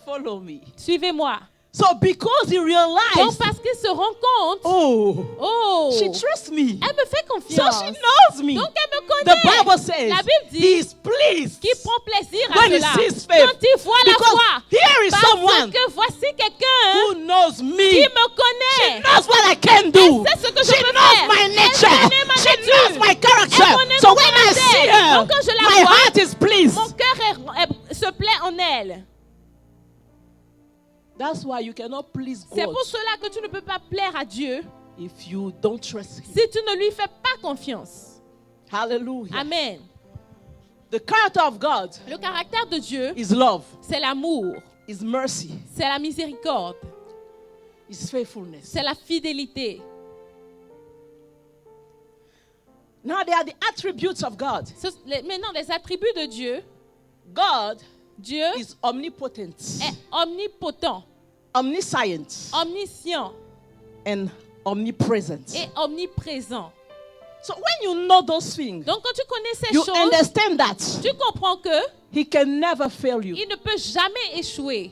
Follow me. Suivez-moi. So because He Donc realized, parce qu'il se rend compte, oh, she trusts me. elle me fait So confiance. she knows me. Donc elle me The connaît. Bible says La Bible dit He is pleased qu'il prend plaisir à when He cela. sees faith. Quand il voit la Because foi. here is Parce someone que voici quelqu'un who knows qui me. me She connaît. knows what I can do. Elle sait ce que je She peux knows faire. my Elle nature. connaît ma She nature. knows my character. Elle connaît So mon when I see caractère. her, Donc quand je la my vois, heart is pleased. mon cœur se plaît en elle. That's why you cannot please C'est God pour cela que tu ne peux pas plaire à Dieu if you don't trust Him. si tu ne lui fais pas confiance. Hallelujah. Amen. The character of God Le caractère de Dieu, is love, c'est l'amour, is mercy, c'est la miséricorde, is faithfulness. c'est la fidélité. Now they are the attributes of God. Maintenant, les attributs de Dieu, God Dieu is omnipotent, est omnipotent, omniscient, omniscient and omnipresent. et omniprésent. So when you know those things, Donc quand tu connais ces you choses, understand that tu comprends que He can never fail you. il ne peut jamais échouer.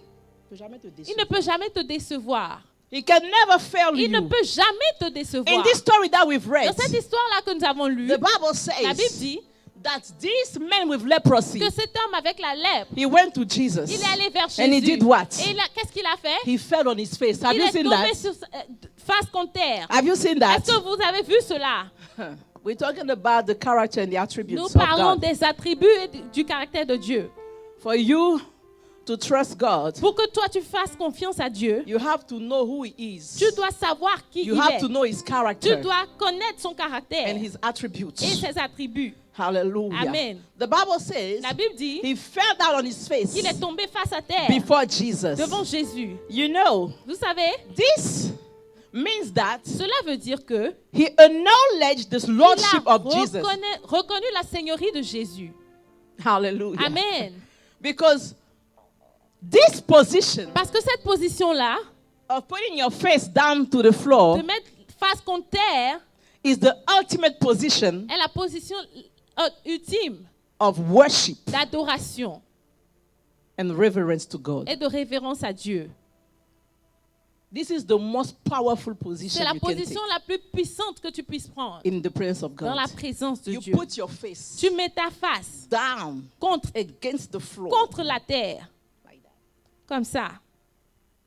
Il ne peut jamais te décevoir. He can never fail Il ne you. peut jamais te décevoir. In this story that we've read, Dans cette histoire-là que nous avons lue, the Bible la Bible says dit that this man with leprosy, que cet homme avec la lèpre, he went to Jesus. il est allé vers Jésus. And he did what? Et qu'est-ce qu'il a fait? He fell on his face. Have Il you est seen tombé that? face contre terre. Have you seen that? Est-ce que vous avez vu cela? We're talking about the character and the Nous attributes of parlons God. des attributs et du caractère de Dieu. For you to trust God, Pour que toi tu fasses confiance à Dieu, you have to know who He is. tu dois savoir qui You il have est. to know His Tu character dois connaître son caractère and His attributes. et ses attributs. Hallelujah. Amen. The Bible says La Bible dit he fell down on his face qu'il est tombé face à terre before Jesus. devant Jésus. You know, Vous savez, this means that cela veut dire que he acknowledged the il lordship a of Jesus. reconnu la seigneurie de Jésus. Hallelujah. Amen. Because this position Parce que cette position-là, of putting your face down to the floor de mettre face contre terre, is the ultimate position est la position ultime of worship d'adoration and reverence to God. et de révérence à Dieu. This is the most powerful C'est position la you can take position la plus puissante que tu puisses prendre in the presence of dans la God. présence de You Dieu. put your face Tu mets ta face down contre against the floor. la terre, Like that. comme ça.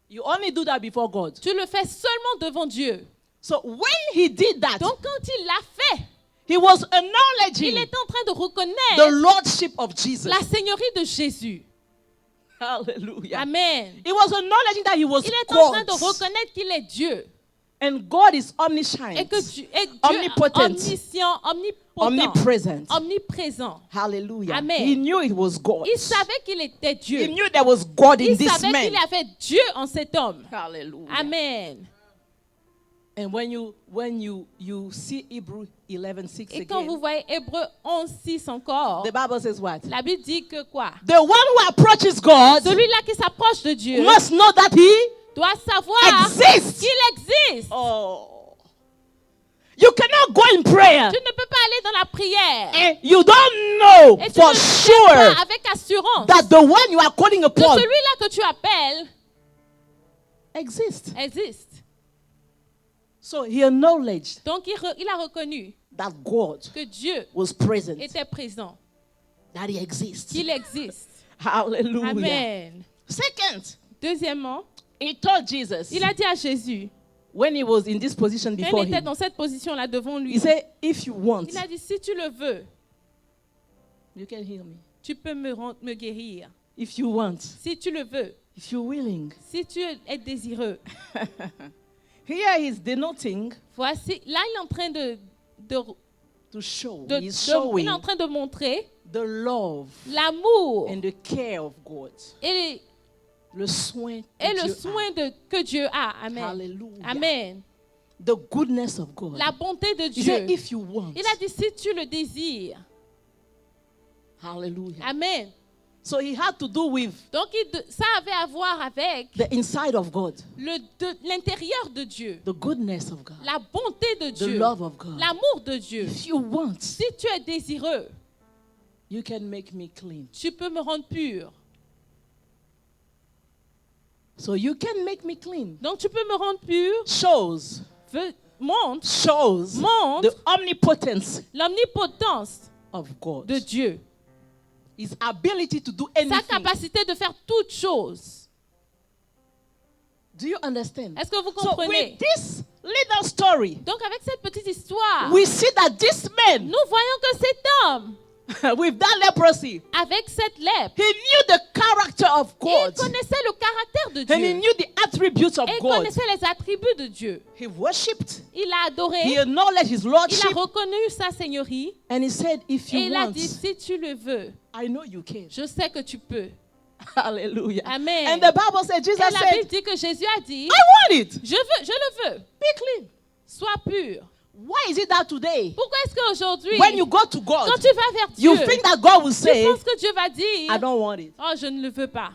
You only do that before God. Tu le fais seulement devant Dieu. So when he did that, Donc quand il l'a fait, he was il acknowledging est en train de the reconnaître lordship of Jesus. la seigneurie de Jésus. Hallelujah. Amen. He was acknowledging that he was Il est en train de God. reconnaître qu'il est Dieu. And God is omniscient, Et que Dieu est omnipotent, omniscient, omnipresent. omniprésent. Hallelujah. Amen. He knew it was God. Il savait qu'il était He Dieu. knew there was God in Il this savait man. qu'il y avait Dieu en cet homme. Hallelujah. Amen. And when you see Hebrew 11:6 Et quand vous again, voyez Hébreux 11:6 encore, the Bible says what? la Bible dit que quoi? The one who approaches God Celui-là qui s'approche de Dieu must know that he doit savoir exists. qu'il existe. Oh. You cannot go in prayer Tu ne peux pas aller dans la prière and you don't know et tu for ne sais sure pas avec assurance that the one you are calling que upon celui-là que tu appelles exists. existe. So he acknowledged Donc il a reconnu that God que Dieu was present, était présent, that he exists. qu'il existe. Hallelujah. Amen. Second, Deuxièmement, he told Jesus il a dit à Jésus, when he was in this position quand before il était him, dans cette position-là devant lui, he said, if you want, il a dit, si tu le veux, you can hear me. tu peux me guérir. If you want, Si tu le veux, if you're willing. si tu es désireux. Here he's denoting Voici, là il est en train to show. il He's showing est en train de montrer the love l'amour and the care of God. et Le soin le que Dieu soin que Dieu a. a. Amen. Hallelujah. Amen. The goodness of God. La bonté de He Dieu. said, if you want. Il a dit, si tu le désires. Hallelujah. Amen. So he had to do with Donc, ça avait à voir avec the inside of God, l'intérieur de Dieu. the goodness of God, La bonté de the Dieu. love of God. L'amour de Dieu. If you want, Si tu es désireux, you can make me clean. tu peux me rendre pur. So you can make me clean. Donc, tu peux me rendre pur. Shows Montre the omnipotence l'omnipotence of God. de Dieu. His ability to do Sa anything. capacité de faire toutes choses. Do you understand? Est-ce que vous So comprenez? with this little story, Donc, avec cette petite histoire, we see that this man nous voyons que cet homme, with that leprosy, avec cette lèpre, he knew the character of il God. connaissait le caractère de And he Dieu. knew the attributes of Et il God. connaissait les attributs de Dieu. He worshipped. Il a adoré. He acknowledged his Il lordship. a reconnu sa seigneurie. And he said, if Et you il a want, dit, si tu le veux, I know you can. je sais que tu peux. Hallelujah. Amen. And the Bible said, Jesus Et la Bible said, dit que Jésus a dit, I want it. je le veux. Be clean. Sois pur. Why is it that today, Pourquoi est-ce qu'aujourd'hui, when you go to God, quand tu vas vers Dieu, you think that God will tu say, penses que Dieu va dire, I don't want it? oh, je ne le veux pas.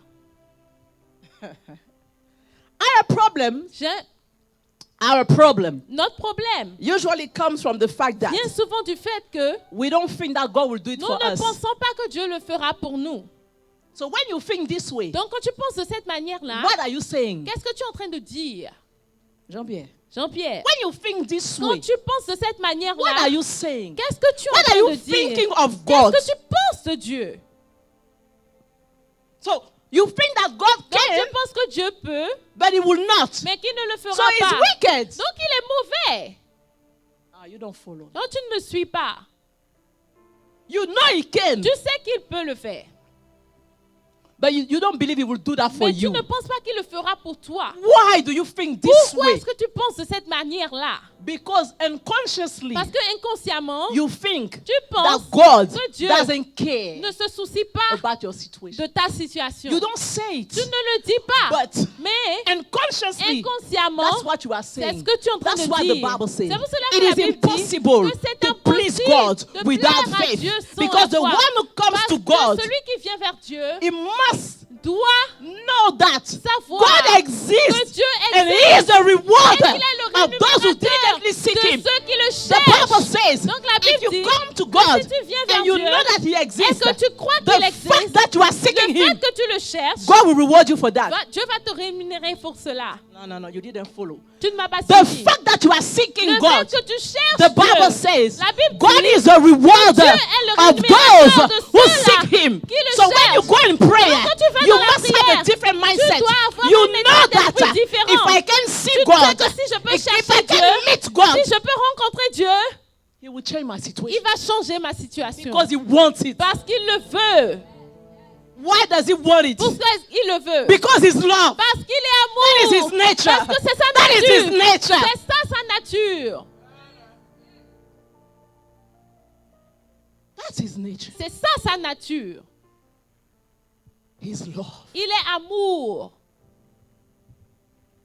Our problem, Notre problème usually comes from the fact that vient souvent du fait que we don't think that God will do it nous for ne us. pensons pas que Dieu le fera pour nous. So when you think this way, Donc, quand tu penses de cette manière-là, what are you saying? qu'est-ce que tu es en train de dire? Jean-Pierre, Jean-Pierre, when you think this quand way, tu penses de cette what manière-là, are you saying? qu'est-ce que tu es en What are train you de dire? thinking of God? Qu'est-ce que tu penses de Dieu? So you think that God Donc can, tu penses que Dieu peut, but He will not. mais qu'il ne le fera So He's pas. wicked. Donc il est mauvais. You don't follow. Donc tu ne le suis pas. You know He can, Tu sais qu'il peut le faire. but you don't believe He will do that for Mais tu you. ne penses pas qu'il le fera pour toi. Why do you think this Pourquoi way? est-ce que tu penses de cette manière-là? Because unconsciously Parce que inconsciemment, you think tu that penses God que Dieu doesn't care ne se soucie pas about your situation. de ta situation. You don't say Tu it, ne le dis pas. but Mais unconsciously, inconsciemment, that's what you are c'est saying. ce que tu es en train That's de what the dire. Bible says. C'est pour cela que It la is Bible dit impossible que c'est to please impossible God de without plaire à faith, Dieu sans because the la foi. one who comes Parce to que God, celui qui vient vers Dieu he must doit know that savoir God que exists Dieu and He existe is the et rewarder qu'il est le of those who rémunérateur diligently seek de Him. ceux qui le The Bible cherchent. says, Donc la if Bible you dit come to que God si tu viens vers and you Dieu know that He et exists, que tu crois the qu'il fact existe, that you are le seeking Him, fait que tu le cherches, God will reward you for that. Dieu va te rémunérer pour cela. No, you didn't follow. Tu ne m'as pas The suivi. fact that you are seeking Le God, fait que tu cherches the Bible Dieu, says, la Bible God dit is a rewarder Dieu est le of rémunérateur those de who ceux-là seek Him. qui le So when you cherchent. go in prayer, Donc, quand tu vas you dans la must have prière, a different mindset. dois avoir You un know état that d'esprit différent. if I can see Tu sais God, que si je peux if chercher I Dieu, can meet God, si je peux rencontrer Dieu, He will change my il situation va changer ma situation. because He wants it. Parce qu'il le veut. Why does He want it? Pourquoi il le veut? Because He's love. Parce qu'il est That is amour. His nature. Parce que c'est sa That is His nature. nature. C'est ça sa nature. That's His nature. C'est ça sa nature. His love. Il est amour.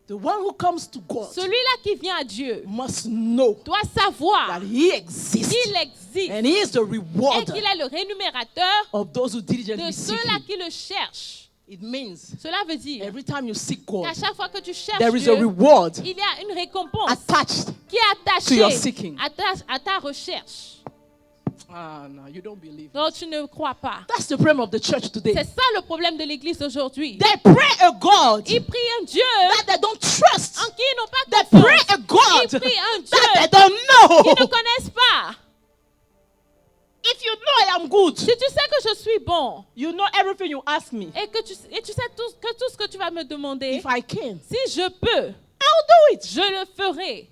The one who comes to God Celui-là qui vient à Dieu must know doit savoir that He exists qu'il existe and He is the et rewarder qu'il est le rémunérateur of those who de diligently seek ceux-là Him. qui le cherchent. It means Cela veut dire every time you seek God, qu'à chaque fois que tu cherches there is a Dieu, reward il y a une récompense attached. qui est to your attachée seeking. à ta recherche. No, you don't believe. Non, tu ne crois pas. That's the problem of the church today. C'est ça le problème de l'Église aujourd'hui. They pray a God Ils prient un Dieu that they don't trust. en qui ils n'ont pas They pray confiance. a God Ils prient un that they Dieu don't qu'ils ne know. connaissent pas. If you know I am good, Si tu sais que je suis bon you know everything you ask me. et que tu sais tout ce que tu vas me demander, If I can, si je peux, I'll do it. je le ferai.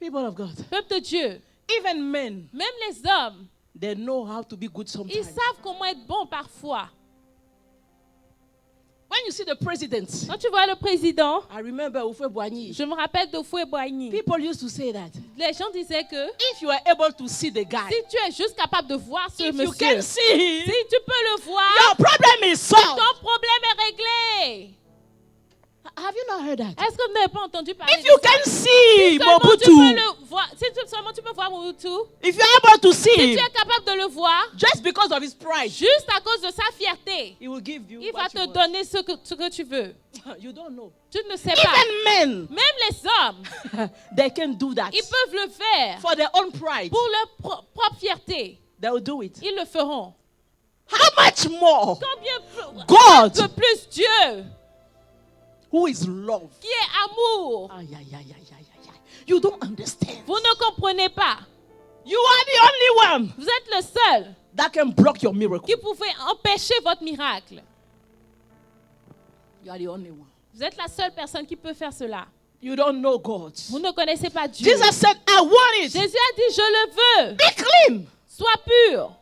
People of God, Peuple de Dieu, even men, même les hommes, they know how to be good ils sometimes. savent comment être bon parfois. When you see the president, Quand tu vois le président, I remember Oufoué Boigny. je me rappelle de Foué Boigny. People used to say that Les gens disaient que if you are able to see the guy, si tu es juste capable de voir ce if you monsieur, can see si him, tu peux le voir, your problem is solved. ton problème est réglé. Have you not heard that? Est-ce que vous n'avez pas entendu parler If de you ça? can see Seulement tu Mobutu, peux le voir, si seulement tu peux voir Mobutu, if you are able to see si him, tu es capable de le voir, just because of his pride, juste à cause de sa fierté, he will give you il va what te you want. donner ce que tu veux. You don't know. Tu ne sais pas. Even men, Même les hommes, they can do that ils peuvent le faire for their own pride. pour leur propre fierté. They will do it. Ils le feront. How much more? Combien God, de plus Dieu, who is love. qui est amour, Ay, ay, ay, ay, ay, ay, ay. You don't understand. vous ne comprenez pas. You are the only one Vous êtes le seul that can block your miracle. qui pouvait empêcher votre miracle. You are the only one. Vous êtes la seule personne qui peut faire cela. You don't know God. Vous ne connaissez pas Dieu. Jesus said, I want it. Jésus a dit, je le veux. Be clean. Sois pur.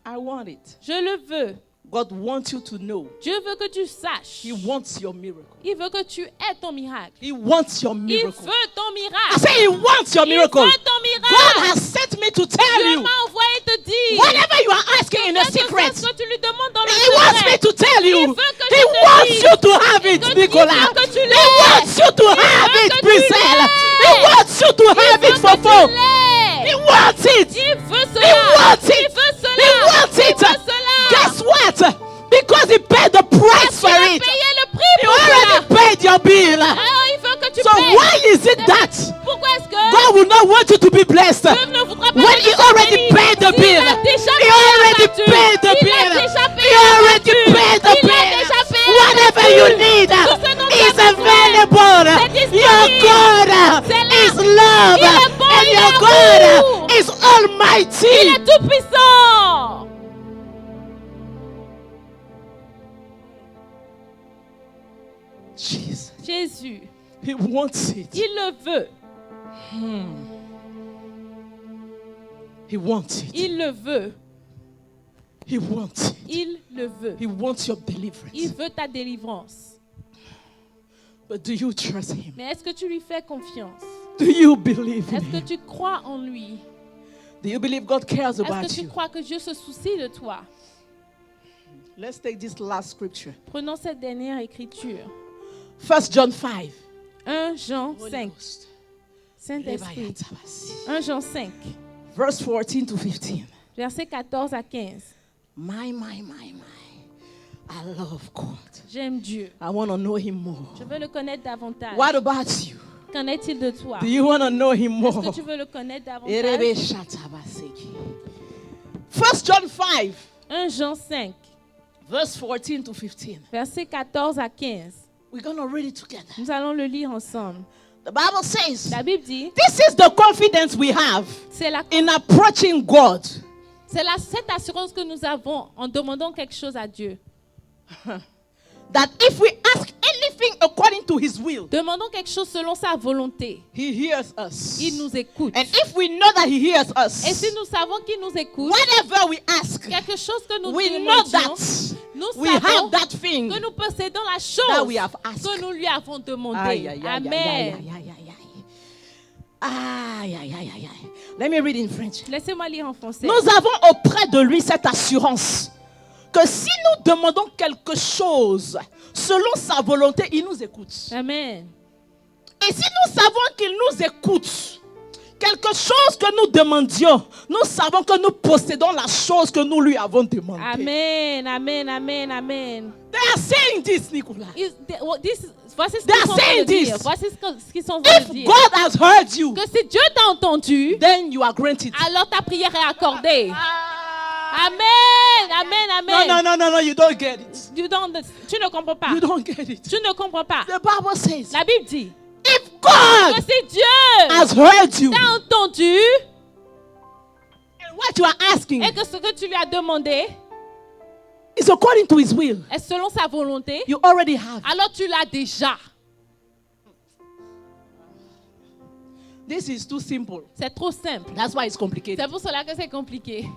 I want it. Je le veux. God wants you to know. Dieu veut que tu saches. He wants your miracle. Il veut que tu aies ton miracle. He wants your Il miracle. veut ton I miracle. say He wants your Il miracle. veut ton God miracle. has sent me to tell Dieu you. m'a envoyé te dire. Whatever you are asking in a Quelque secret, chose que tu lui demandes dans le He wants me secret. to tell Il you. veut que He je te wants dise. you to have it, Que- Nicolas. il veut que tu He l'aies. wants you to have veut it, que tu Priscilla. l'aies. He wants you to have Il it, veut que tu Fofo. He l'aies. wants it. Il veut He cela. wants Il it. veut cela. He wants Il it. veut cela. Guess what? Because He paid the price for Il a it. payé le prix He pour cela. already paid your bill. Alors il veut que tu So payes. why is it that Pourquoi est-ce que God will not want you to be blessed Dieu ne voudra pas when que He tu sois already béni? paid the Il bill? a déjà He payé la already facture. paid the Il a bill. déjà He payé la already facture. paid the Il a bill. déjà payé la Whatever facture. you need, Tout ce dont Almighty. Il est tout puissant. Jesus. Jésus, He wants it. il le veut. He wants it. Il le veut. He wants it. Il le veut. He wants your deliverance. Il veut ta délivrance. But do you trust him? Mais est-ce que tu lui fais confiance? Do you believe in Est-ce que him? tu crois en lui? Do you believe God cares Est-ce about que tu you? crois que Dieu se soucie de toi? Let's take this last scripture. Prenons cette dernière écriture. 1 John 5. 1 Jean Holy 5. Ghost. Saint-Esprit. 1 Jean 5. Verse 14 to 15. Versets 14 à 15. My. I love God. J'aime Dieu. I want to know him more. Je veux le connaître davantage. What about you? Qu'en est-il de toi? Do you want to know him Est-ce more? que tu veux le connaître davantage? 1 John 5, 1 Jean 5. verse 14 to 15. Versets 14 à 15. We're going to read it together. Nous allons le lire ensemble. The Bible says, La Bible dit, this is the confidence we have c'est in approaching God. cette assurance que nous avons en demandant quelque chose à Dieu. That if we ask anything according to his will, Demandons quelque chose selon sa volonté. he hears us. Il nous écoute. And if we know that he hears Et si us, nous savons qu'il nous écoute, whatever we ask, quelque chose que nous we know demandions, that nous we savons have that thing que nous possédons la that chose we have asked. que nous lui avons demandé. Aïe, aïe, aïe, Amen. aïe, aïe, aïe, aïe, aïe. Aïe, aïe, aïe, aïe, aïe. Let me read in French. Laissez-moi lire en français. Nous avons auprès de lui cette assurance que si nous demandons quelque chose selon sa volonté, il nous écoute. Amen. Et si nous savons qu'il nous écoute, quelque chose que nous demandions, nous savons que nous possédons la chose que nous lui avons demandé. Amen. Amen. Amen. Amen. They are saying this, Nicolas. Voici ce They qu'ils are sont en train saying de dire. this. Voici ce qu'ils sont en train de If dire. God has heard you, Que si Dieu t'a entendu, then you are granted. alors ta prière est accordée. Amen. Amen. Amen. No, you don't get it. Tu ne comprends pas. You don't get it. Tu ne comprends pas. The Bible says, La Bible dit if God que si Dieu has heard you, t'a entendu and what you are asking et que ce que tu lui as demandé is according to his will, est selon sa volonté, you already have. alors tu l'as déjà. This is too simple. C'est trop simple. That's why it's complicated. C'est pour cela que c'est compliqué.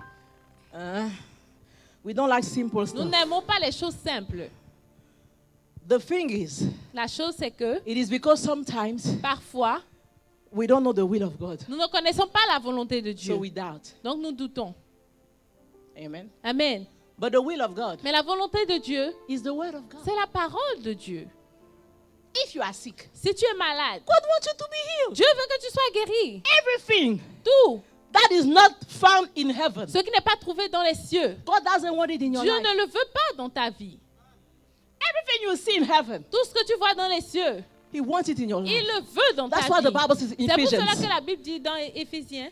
We don't like simple Nous stuff. n'aimons pas les choses simples. The thing is, La chose, c'est que it is because sometimes parfois, we don't know the will of God. nous ne connaissons pas la volonté de So Dieu. we doubt. Donc nous doutons. Amen. Amen. But the will of God Mais la volonté de Dieu, is the word of God. c'est la parole de Dieu. If you are sick, Si tu es malade, God wants you to be healed. Dieu veut que tu sois guéri. Everything Tout. that is not found in heaven, Ce qui n'est pas trouvé dans les cieux, God doesn't want it in your Dieu life. ne le veut pas dans ta vie. Everything you see in heaven, Tout ce que tu vois dans les cieux, He wants it in your il life. le veut dans That's ta what vie. the Bible says in C'est pour cela Ephesians. que la Bible dit dans Éphésiens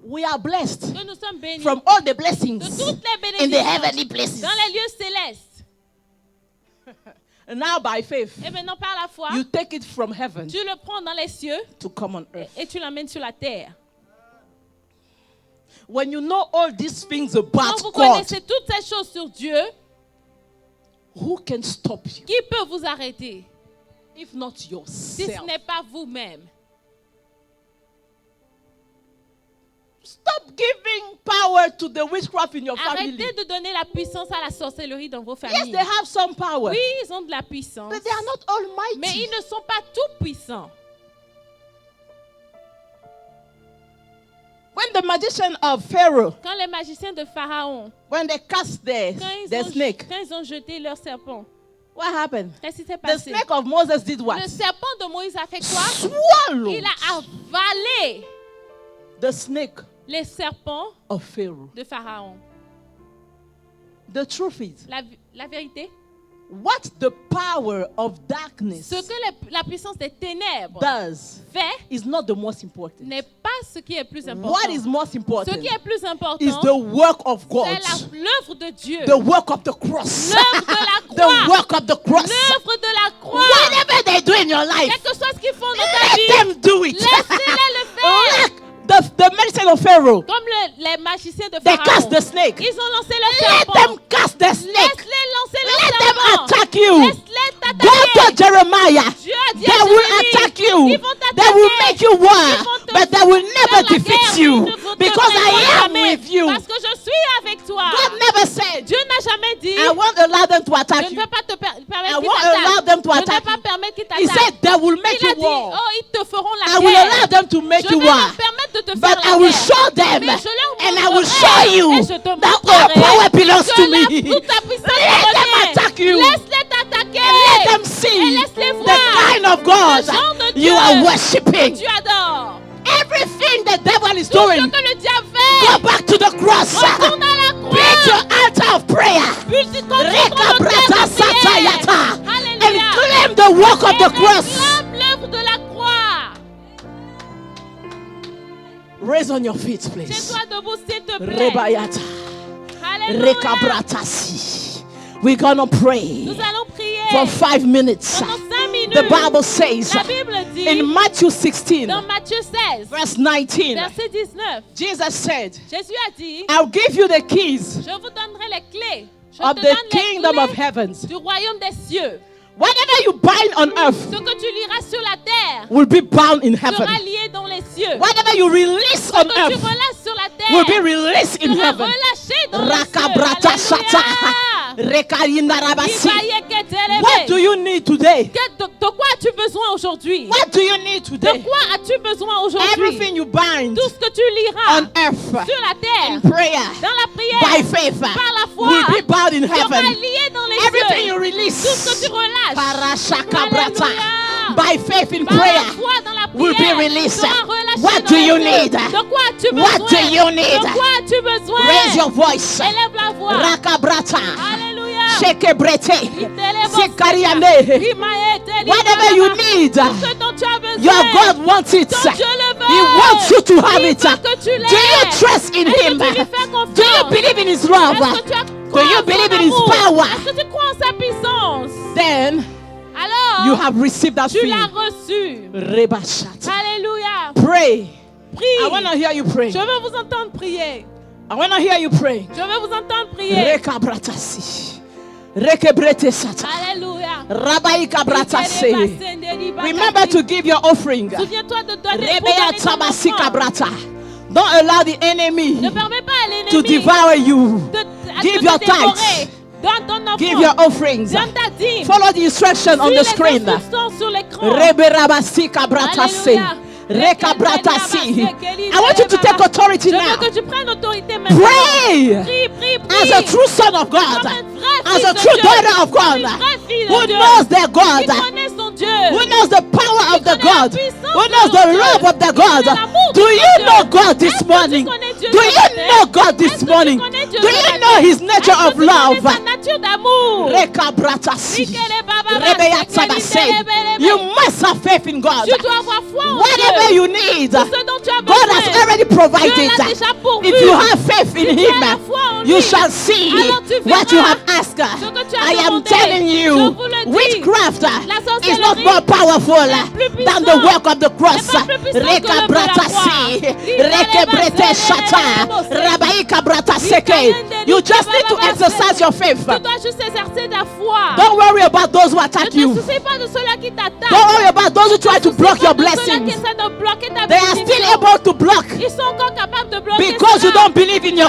We are blessed que nous sommes bénis from all the de blessings toutes les in the bénédictions heavenly places. dans les lieux célestes. And now by faith, Et maintenant, par la foi, you take it from heaven tu le prends dans les cieux to come on earth. et tu l'emmènes sur la terre. When you know all these things Quand about vous God, connaissez toutes ces choses sur Dieu, who can stop you qui peut vous arrêter if not si yourself? ce n'est pas vous-même? Stop giving power to the witchcraft in your family. Arrêtez de donner la puissance à la sorcellerie dans vos Yes, familles. they have some power, Oui, ils ont de la puissance, but they are not almighty. mais ils ne sont pas tout puissants. When the magician of Pharaoh, Quand les magiciens de Pharaon, when they cast the snake, quand ils ont jeté leur serpent, what happened? qu'est-ce qui s'est The passé? snake of Moses did what? Le serpent de Moïse a fait quoi? Swallowed Il a avalé the snake les serpents of Pharaoh. de Pharaon. The truth is, La vérité, what the power of darkness ce que la puissance des ténèbres does fait is not the most important. n'est pas ce qui est plus important. What is most Ce important qui est plus important, is the work of God, c'est l'œuvre de Dieu. the work of the cross, L'œuvre de la the croix. work of the cross. L'œuvre de la croix. Whatever they do in your life, Quel que soit ce qu'ils font dans ta let vie, them do it. laissez-les le faire. Like the medicine magician of Pharaoh. Comme les magiciens de They Pharaon. cast the snake. Ils ont lancé le Let serpent. them cast the snake. Laisse-les lancer le Let them serpent. attack you. Laisse-les Go t'attaquer. to Jeremiah. Dieu a dit à They will Jérémie, attack you. ils vont They will t'attaquer. make you war. Ils vont te But they will faire never la defeat guerre, you. mais ils ne vont te Because I vaincre am jamais. with you. Parce que je suis avec toi. God never said, Dieu n'a jamais dit, I won't allow them to je attack ne you. vais pas te permettre I qu'ils won't allow them to t'attaquent. Je ne vais attack pas you. permettre qu'ils He said, t'attaquent. they will make Il a you dit, war. oh, ils te feront la I will guerre. allow them to make Je you vais war. leur permettre de te But faire I la will guerre. show them. Mais je leur And I will montrerai. show you Et je te that all montrerai power belongs que to la- me. toute ta puissance Let te them revient. attack you. Laisse-les t'attaquer. Let them Et see laisse-les the voir kind of God le genre de you Dieu are que worshipping. tu adores. Everything the devil is Tout ce doing, que le diable go fait, back to the cross. retourne à la Build your croix. altar of prayer. Reka Rekabrata satayata. And Alléluia. claim the work of the cross. Réclame l'œuvre de la croix. Raise on your feet, please. Tiens-toi debout, s'il te plaît. Rebayata. Alléluia. Rekabratasi. We're gonna pray Nous allons prier for 5 minutes. pendant 5 minutes. The Bible says La Bible dit in Matthew 16, dans Matthieu 16, verse 19, verset 19, Jesus said, Jésus a dit, I'll give you the keys je vous donnerai les clés. Je of te the donne les kingdom of clés heavens. du royaume des cieux. Whatever you bind on earth Ce que tu liras sur la terre will be bound in heaven. sera lié dans les cieux. Whatever you release Ce on que tu earth relâches sur la will be terre released in sera heaven. relâché dans les Rakabrata cieux. shata. Alléluia. Rekarindarabasi. Ibayeketelebe. What do you need today? De quoi as-tu besoin aujourd'hui? What do you need De today? quoi as-tu besoin aujourd'hui? Everything you bind Tout ce que tu liras on earth sur la terre, in prayer dans la prière, by faith par la foi, will be bound in sera heaven. lié dans les Everything you cieux. release Tout ce que tu relâches Parashakabrata. Alléluia. by faith in par prayer la foi dans la will be prière released. sera relâché What dans do les you cieux. need? De quoi as-tu besoin? What do you need? De quoi as-tu besoin? Raise your voice. Élève la voix. Rakabrata. Alléluia. Shekebrete. Whatever Sikariane. Whatever you need, ce dont tu as besoin, your God wants it. dont Dieu le veut. He wants you to have Il it. veut que tu l'aies. Do you trust in Est-ce que Him? tu lui fais confiance? Do you believe in His love? Est-ce que tu as Do crois you en son believe in His amour? power? Est-ce que tu crois en sa puissance? Then Alors, you have received that tu l'as feeling. reçu. Rebashat. Alléluia. Pray. Prie. I want to hear you pray. Je veux vous entendre prier. I want to hear you pray. Je veux vous entendre prier. Rekabratasi. Rekebrete sata. Alléluia. Rabai kabratase. Remember to give your offering. Souviens-toi de donner pour Rebeya donner ton tabasi offrande. kabrata. Don't allow the enemy Ne permets pas à to l'ennemi devour you. de Give te your dévorer. tithes. Donne ton offrande. Give your offerings. Donne ta dîme. Follow the instruction on Suis the les screen. instructions sur l'écran. Reberabasi kabratase. Alléluia. Rekabratasi. I want you to take authority Je veux now. que tu prennes autorité maintenant. Pray Prie, prie, prie. as a true son of God, Comme un vrai as fils a de true Dieu. daughter of Comme God, une vraie fille de who Dieu. knows their Qui God, connaît son Dieu. who knows the power of the connaît la God, puissance who de knows son the Dieu. love of the Qui God. connaît l'amour Do de son you Dieu. know God Est-ce this que tu morning? connais Dieu Do ce you matin? know God Est-ce this que tu morning? connais Dieu Do ce you matin? know His nature Est-ce of que tu connais love? sa nature d'amour? Rekabratasi. Nikele baba Rebeya basa, tabase. kelibele bele. You must have faith in God. Tu dois avoir foi en Whatever Dieu. you need, Tout ce dont tu as God besoin. has already Dieu provided. l'a déjà pourvu. If you have faith in Si tu Him, as la foi en you lui, shall see alors tu what you verras have asked. ce que tu as I am demandé. telling Je you, vous le dis. witchcraft La is not sorcellerie more powerful plus than the puissante. work of the cross. C'est pas plus puissant que l'œuvre de la Rekabratasi, croix. rekebrete shata, rabai kabrataseke. You just need to exercise your faith. Tu dois juste exercer ta foi. Don't worry about those who Ne attack te you. soucie pas de ceux-là qui t'attaquent. Don't worry about those who try to block your Ceux-là qui blessings. essaient de bloquer ta They are still bénédiction. able to block Ils sont encore capables de bloquer because you cela. don't believe in your